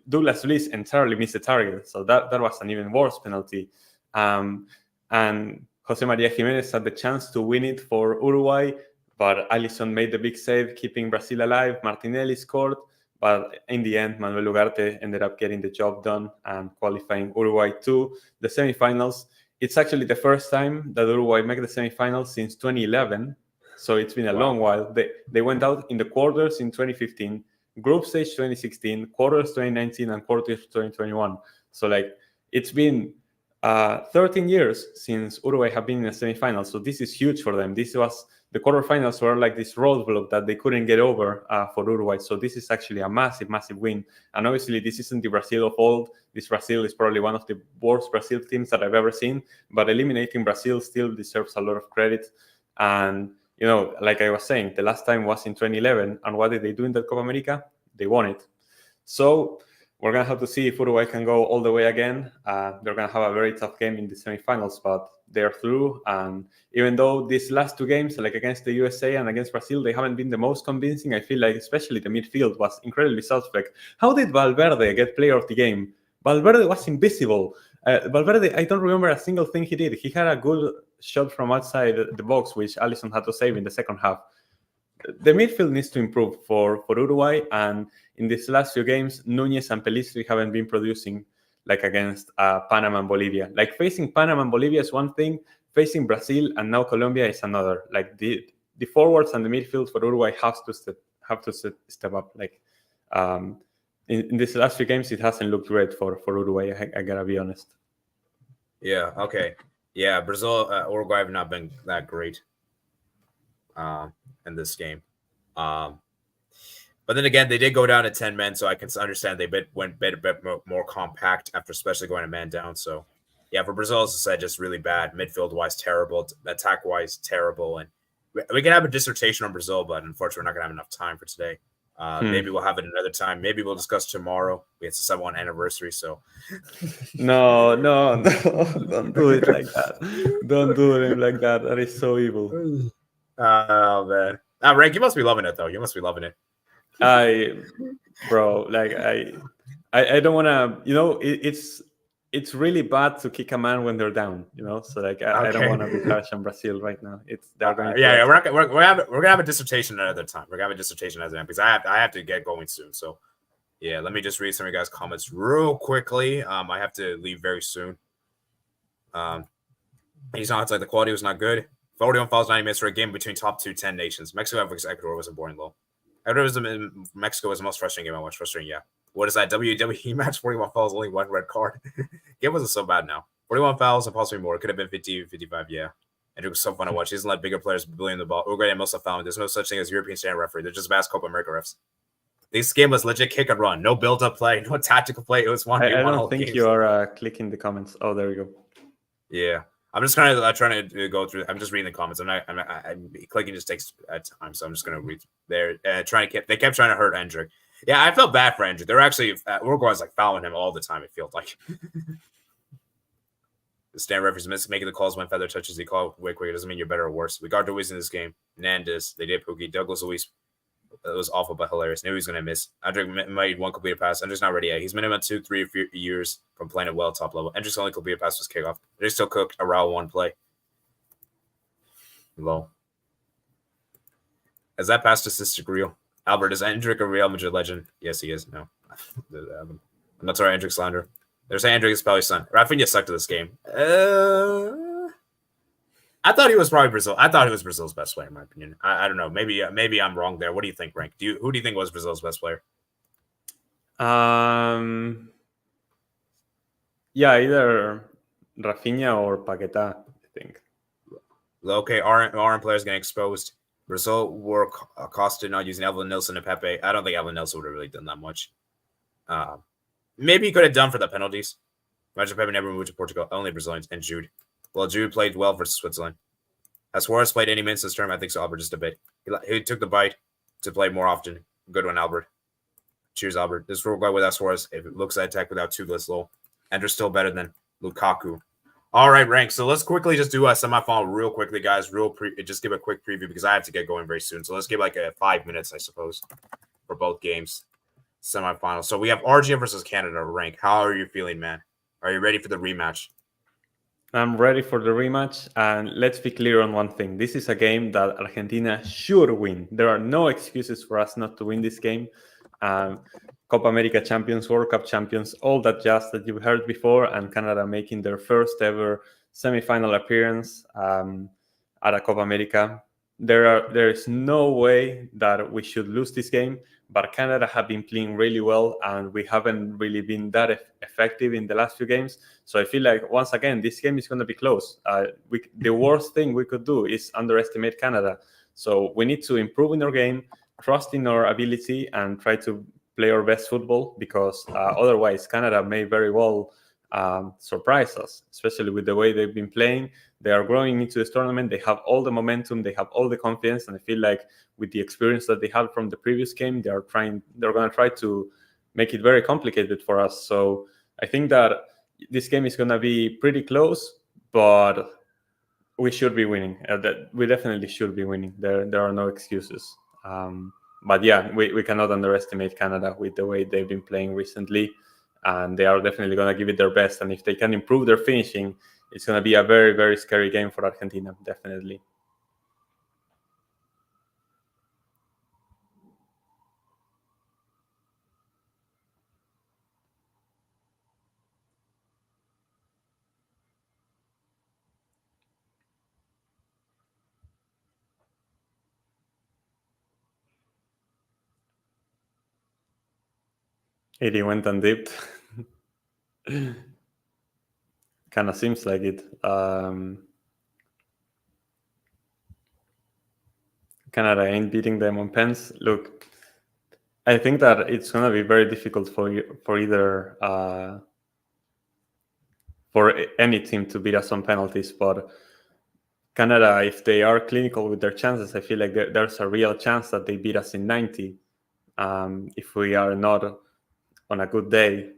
Douglas Luiz entirely missed the target, so that was an even worse penalty. And Jose Maria Jimenez had the chance to win it for Uruguay, but Alisson made the big save, keeping Brazil alive. Martinelli scored, but in the end, Manuel Ugarte ended up getting the job done and qualifying Uruguay to the semifinals. It's actually the first time that Uruguay made the semifinals since 2011, so it's been a long while. They went out in the quarters in 2015, group stage 2016, quarters 2019, and quarters 2021. So like it's been 13 years since Uruguay have been in a semifinal, so this is huge for them. The quarterfinals were like this roadblock that they couldn't get over for Uruguay. So this is actually a massive, massive win. And obviously, this isn't the Brazil of old. This Brazil is probably one of the worst Brazil teams that I've ever seen. But eliminating Brazil still deserves a lot of credit. And, like I was saying, the last time was in 2011. And what did they do in the Copa America? They won it. So we're going to have to see if Uruguay can go all the way again. They're going to have a very tough game in the semifinals, but they're through. And even though these last two games, like against the USA and against Brazil, they haven't been the most convincing, I feel like especially the midfield was incredibly suspect. How did Valverde get player of the game? Valverde was invisible. Valverde, I don't remember a single thing he did. He had a good shot from outside the box, which Alisson had to save in the second half. The midfield needs to improve for Uruguay, and in these last few games, Núñez and Pelistri haven't been producing like against Panama and Bolivia. Like facing Panama and Bolivia is one thing, facing Brazil and now Colombia is another. Like the forwards and the midfield for Uruguay have to step up. Like in these last few games, it hasn't looked great for Uruguay. I gotta be honest. Yeah. Okay. Yeah. Brazil, Uruguay have not been that great in this game. But then again, they did go down to 10 men, so I can understand they went a bit more compact after especially going a man down. So, yeah, for Brazil, as I said, just really bad. Midfield-wise, terrible. Attack-wise, terrible. And we can have a dissertation on Brazil, but unfortunately, we're not going to have enough time for today. Maybe we'll have it another time. Maybe we'll discuss tomorrow. It's the 7-1 anniversary, so. No, don't do it like that. Don't do it like that. That is so evil. Oh, man. Rank, you must be loving it, though. You must be loving it. Bro, like I don't want to, it's really bad to kick a man when they're down, so like I don't want to be harsh on Brazil right now. They're going we're gonna have a dissertation another time. We're gonna have a dissertation another time because I have to get going soon. So yeah, let me just read some of you guys' comments real quickly. I have to leave very soon. He's not like the quality was not good. 41 fouls, 90 minutes for a game between top 10 nations. Mexico versus Ecuador was a boring low. In Mexico was the most frustrating game I watched. Frustrating, yeah. What is that? WWE match? 41 fouls, only one red card. Game wasn't so bad now. 41 fouls and possibly more. It could have been 50, 55, yeah. And it was so fun to watch. He doesn't let bigger players bully the ball. Uruguay and most of fouling. There's no such thing as European standard referee. They're just vast Copa America refs. This game was legit kick and run. No build-up play, no tactical play. It was one. I don't think you are clicking the comments. Oh, there we go. Yeah. I'm just kind of trying to go through. I'm just reading the comments. I'm clicking just takes time, so I'm just gonna read there. They kept trying to hurt Endrick. Yeah, I felt bad for Endrick. They're actually Uruguay's like fouling him all the time. It feels like the stand referees making the calls when feather touches the call quick. It doesn't mean you're better or worse. We got Luis in this game. Nandez, they did Pookie. Douglas Luis. It was awful but hilarious. Knew he was gonna miss. Endrick made one completed pass. Endrick's not ready yet. He's minimum 2-3 years from playing at well top level. Endrick's only completed pass was kickoff. They still cooked a round one play. Low. Is that pass statistic real? Albert, is Endrick a Real Madrid legend? Yes, he is. No. I'm not sorry, Endrick slander. They're saying Endrick is probably son. Rafinha sucked to this game. I thought he was probably Brazil. I thought he was Brazil's best player, in my opinion. I don't know. Maybe I'm wrong there. What do you think, Rank? Who do you think was Brazil's best player? Yeah, either Rafinha or Paquetá, I think. Okay, RM players getting exposed. Brazil were accosted not using Evelyn Nilsson and Pepe. I don't think Evelyn Nilsson would have really done that much. Maybe he could have done for the penalties. Imagine Pepe never moved to Portugal. Only Brazilians and Jude. Well, Jude played well versus Switzerland. Has Suarez played any minutes this term? I think so, Albert, just a bit. He took the bite to play more often. Good one, Albert. Cheers, Albert. This Uruguay without Suarez. If it looks at attack without Tuglas low. And they're still better than Lukaku. All right, Rank. So let's quickly just do a semifinal real quickly, guys. Just give a quick preview because I have to get going very soon. So let's give like a 5 minutes, I suppose, for both games. Semifinal. So we have Argentina versus Canada. Rank. How are you feeling, man? Are you ready for the rematch? I'm ready for the rematch, and let's be clear on one thing. This is a game that Argentina should win. There are no excuses for us not to win this game. Copa America champions, World Cup champions, all that jazz that you've heard before, and Canada making their first ever semifinal appearance at a Copa America. There is no way that we should lose this game, but Canada have been playing really well, and we haven't really been that effective in the last few games. So I feel like, once again, this game is going to be close. The worst thing we could do is underestimate Canada. So we need to improve in our game, trust in our ability, and try to play our best football, because otherwise Canada may very well surprise us, especially with the way they've been playing. They are growing into this tournament. They have all the momentum. They have all the confidence. And I feel like with the experience that they had from the previous game, they're going to try to make it very complicated for us. So I think that this game is going to be pretty close, but we should be winning. We definitely should be winning. There are no excuses. But yeah, we cannot underestimate Canada with the way they've been playing recently. And they are definitely going to give it their best. And if they can improve their finishing, it's going to be a very, very scary game for Argentina, definitely. It went and dipped. Kind of seems like it. Canada ain't beating them on pens. Look, I think that it's going to be very difficult for either for any team to beat us on penalties. But Canada, if they are clinical with their chances, I feel like there's a real chance that they beat us in 90. If we are not on a good day,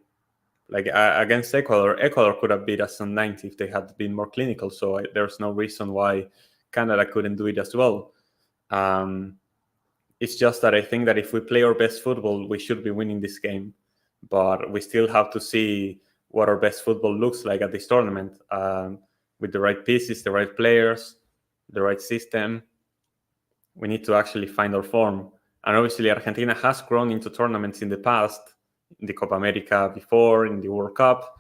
like against Ecuador could have beat us on 90 if they had been more clinical. So there's no reason why Canada couldn't do it as well. It's just that I think that if we play our best football, we should be winning this game. But we still have to see what our best football looks like at this tournament, with the right pieces, the right players, the right system. We need to actually find our form. And obviously, Argentina has grown into tournaments in the past, in the Copa America before, in the World Cup.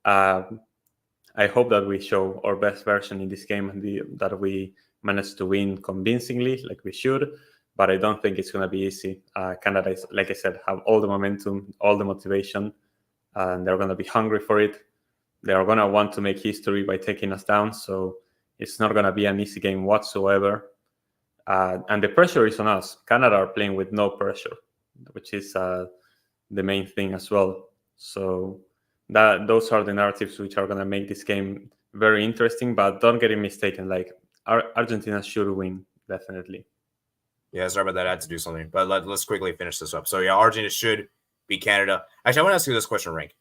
I hope that we show our best version in this game and that we manage to win convincingly, like we should. But I don't think it's going to be easy. Canada is, like I said, have all the momentum, all the motivation, and they're going to be hungry for it. They are going to want to make history by taking us down. So it's not going to be an easy game whatsoever. And the pressure is on us. Canada are playing with no pressure, which is the main thing as well. So those are the narratives which are going to make this game very interesting. But don't get it mistaken. Like, Argentina should win, definitely. Yeah, sorry about that. I had to do something. But let's quickly finish this up. So yeah, Argentina should beat Canada. Actually, I want to ask you this question, Rank.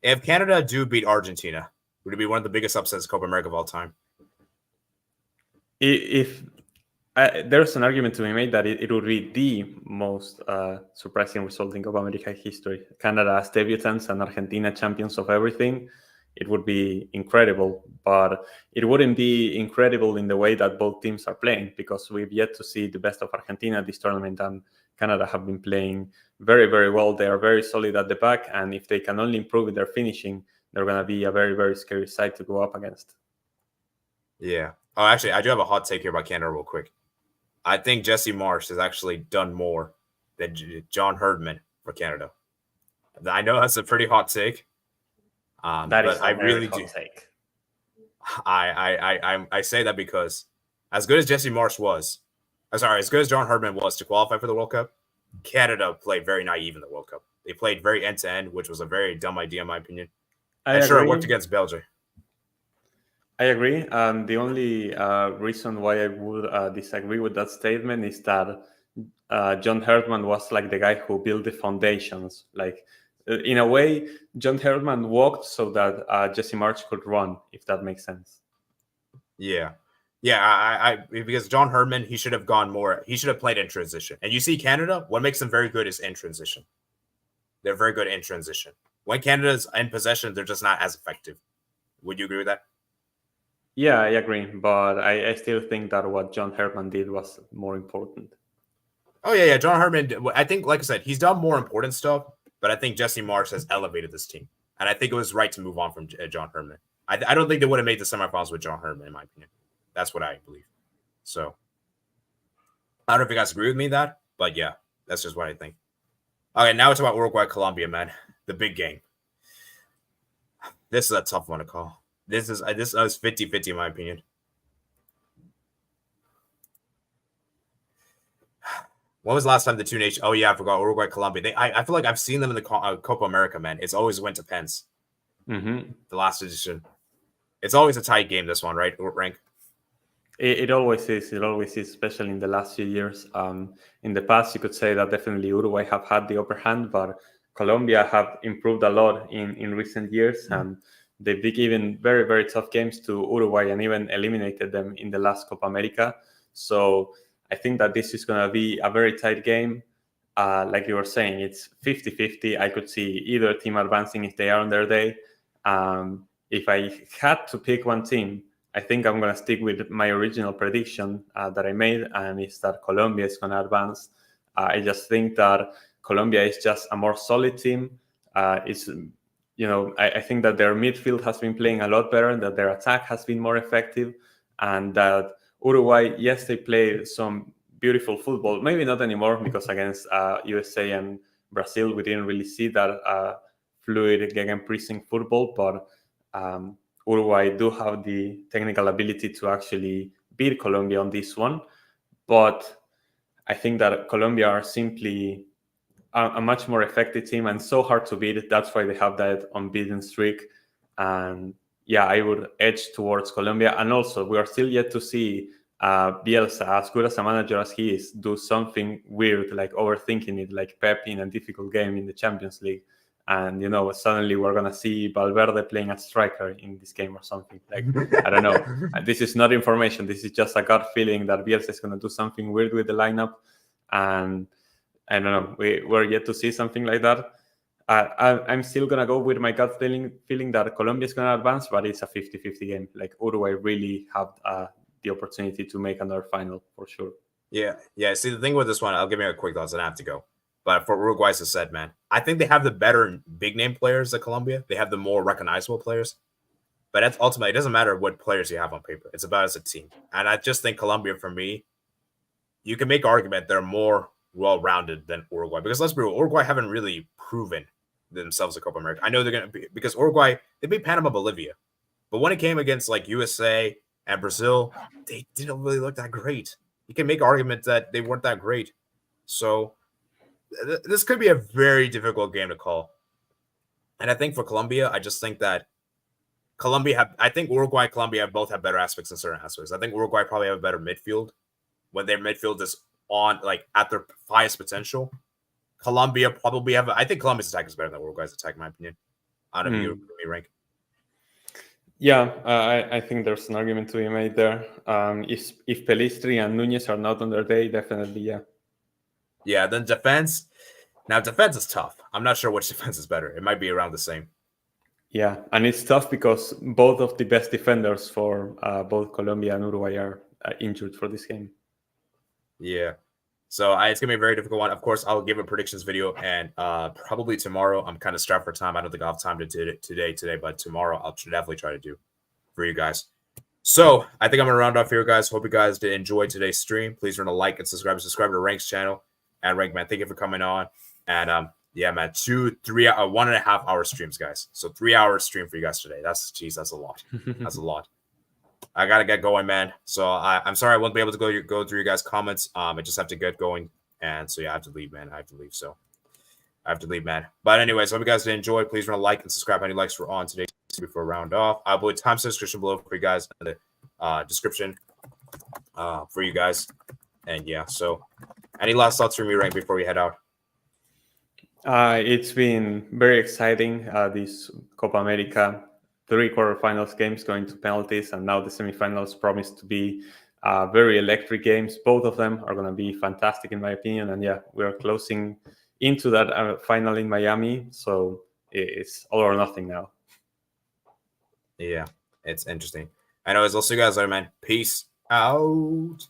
If Canada do beat Argentina, would it be one of the biggest upsets of Copa America of all time? If there's an argument to be made that it would be the most surprising result in Copa America history. Canada as debutants and Argentina champions of everything. It would be incredible, but it wouldn't be incredible in the way that both teams are playing, because we've yet to see the best of Argentina this tournament, and Canada have been playing very, very well. They are very solid at the back, and if they can only improve in their finishing, they're going to be a very, very scary side to go up against. Yeah. Oh, actually, I do have a hot take here about Canada real quick. I think Jesse Marsch has actually done more than John Herdman for Canada. I know that's a pretty hot take. That is a very hot take. I say that because as good as Jesse Marsh was, as good as John Herdman was to qualify for the World Cup, Canada played very naive in the World Cup. They played very end to end, which was a very dumb idea in my opinion. I And sure, it agree. worked against Belgium. I agree. The only reason why I would disagree with that statement is that John Herdman was like the guy who built the foundations. Like, in a way, John Herdman walked so that Jesse March could run, if that makes sense. Yeah. I because John Herdman, he should have gone more. He should have played in transition. And you see, Canada, what makes them very good is in transition. They're very good in transition. When Canada's in possession, they're just not as effective. Would you agree with that? Yeah, I agree. But I still think that what John Herdman did was more important. Oh, yeah. John Herdman, I think, like I said, he's done more important stuff, but I think Jesse Marsh has elevated this team. And I think it was right to move on from John Herdman. I don't think they would have made the semifinals with John Herdman, in my opinion. That's what I believe. So, I don't know if you guys agree with me that, but yeah, that's just what I think. Okay, now it's about Uruguay, Colombia, man. The big game. This is a tough one to call. This is 50-50 in my opinion. When was the last time the two nations? Oh yeah, I forgot Uruguay, Colombia. I feel like I've seen them in the Copa America, man. It's always went to pens. Mm-hmm. The last edition. It's always a tight game. This one, right? Rank. It always is. It always is, especially in the last few years. In the past, you could say that definitely Uruguay have had the upper hand, but Colombia have improved a lot in recent years, and they've given very, very tough games to Uruguay and even eliminated them in the last Copa America. So I think that this is going to be a very tight game. Like you were saying, it's 50-50. I could see either team advancing if they are on their day. If I had to pick one team, I think I'm going to stick with my original prediction that I made, and it's that Colombia is going to advance. I just think that Colombia is just a more solid team. I think that their midfield has been playing a lot better, that their attack has been more effective, and that Uruguay, yes, they play some beautiful football. Maybe not anymore, because against USA and Brazil, we didn't really see that fluid gegenpressing football, but Uruguay do have the technical ability to actually beat Colombia on this one. But I think that Colombia are simply a much more effective team and so hard to beat. That's why they have that unbeaten streak. And yeah, I would edge towards Colombia. And also, we are still yet to see Bielsa, as good as a manager as he is, do something weird, like overthinking it, like Pep in a difficult game in the Champions League. And, suddenly we're going to see Valverde playing at striker in this game or something. Like, I don't know. This is not information. This is just a gut feeling that Bielsa is going to do something weird with the lineup. And I don't know. We're yet to see something like that. I'm still going to go with my gut feeling that Colombia is going to advance, but it's a 50-50 game. Like, Uruguay really have the opportunity to make another final for sure. Yeah. See, the thing with this one, I'll give you a quick thoughts, and I have to go. But for Uruguay, as I said, man, I think they have the better big name players than Colombia. They have the more recognizable players. But that's ultimately, it doesn't matter what players you have on paper. It's about as a team. And I just think Colombia, for me, you can make argument they're more well-rounded than Uruguay. Because let's be real, Uruguay haven't really proven themselves at Copa America. I know they're going to be, because Uruguay, they beat Panama, Bolivia. But when it came against like USA and Brazil, they didn't really look that great. You can make arguments that they weren't that great. So this could be a very difficult game to call. And I think for Colombia, I just think that I think Uruguay and Colombia both have better aspects in certain aspects. I think Uruguay probably have a better midfield when their midfield is on, like, at their highest potential. Colombia probably I think Colombia's attack is better than Uruguay's attack, in my opinion. I don't know if you agree with me, Rank. Yeah, I think there's an argument to be made there. If Pelistri and Nunez are not on their day, definitely, yeah. Yeah, then defense. Now, defense is tough. I'm not sure which defense is better. It might be around the same. Yeah, and it's tough because both of the best defenders for both Colombia and Uruguay are injured for this game. Yeah. So it's going to be a very difficult one. Of course, I'll give a predictions video, and probably tomorrow. I'm kind of strapped for time. I don't think I'll have time to do it today, but tomorrow I'll definitely try to do for you guys. So I think I'm going to round off here, guys. Hope you guys did enjoy today's stream. Please remember to like and subscribe. Subscribe to Rank's channel. And Rank, man, thank you for coming on. And yeah, man, 2, 3, 1.5 hour streams, guys. So 3 hours stream for you guys today. That's a lot. That's a lot. I gotta get going, man. So I'm sorry I won't be able to go through your guys' comments. I just have to get going, and so yeah, I have to leave, man. I have to leave. So I have to leave, man. But anyways, hope you guys did enjoy. Please run a like and subscribe. Any likes were on today before we round off. I will time description below for you guys in the description for you guys. And yeah, so any last thoughts from you, Rank, before we head out? It's been very exciting. This Copa America 3 quarterfinals games going to penalties, and now the semifinals promise to be very electric games. Both of them are going to be fantastic, in my opinion. And yeah, we're closing into that final in Miami, so it's all or nothing now. Yeah, it's interesting. Anyways, I'll see you guys later, man. Peace out.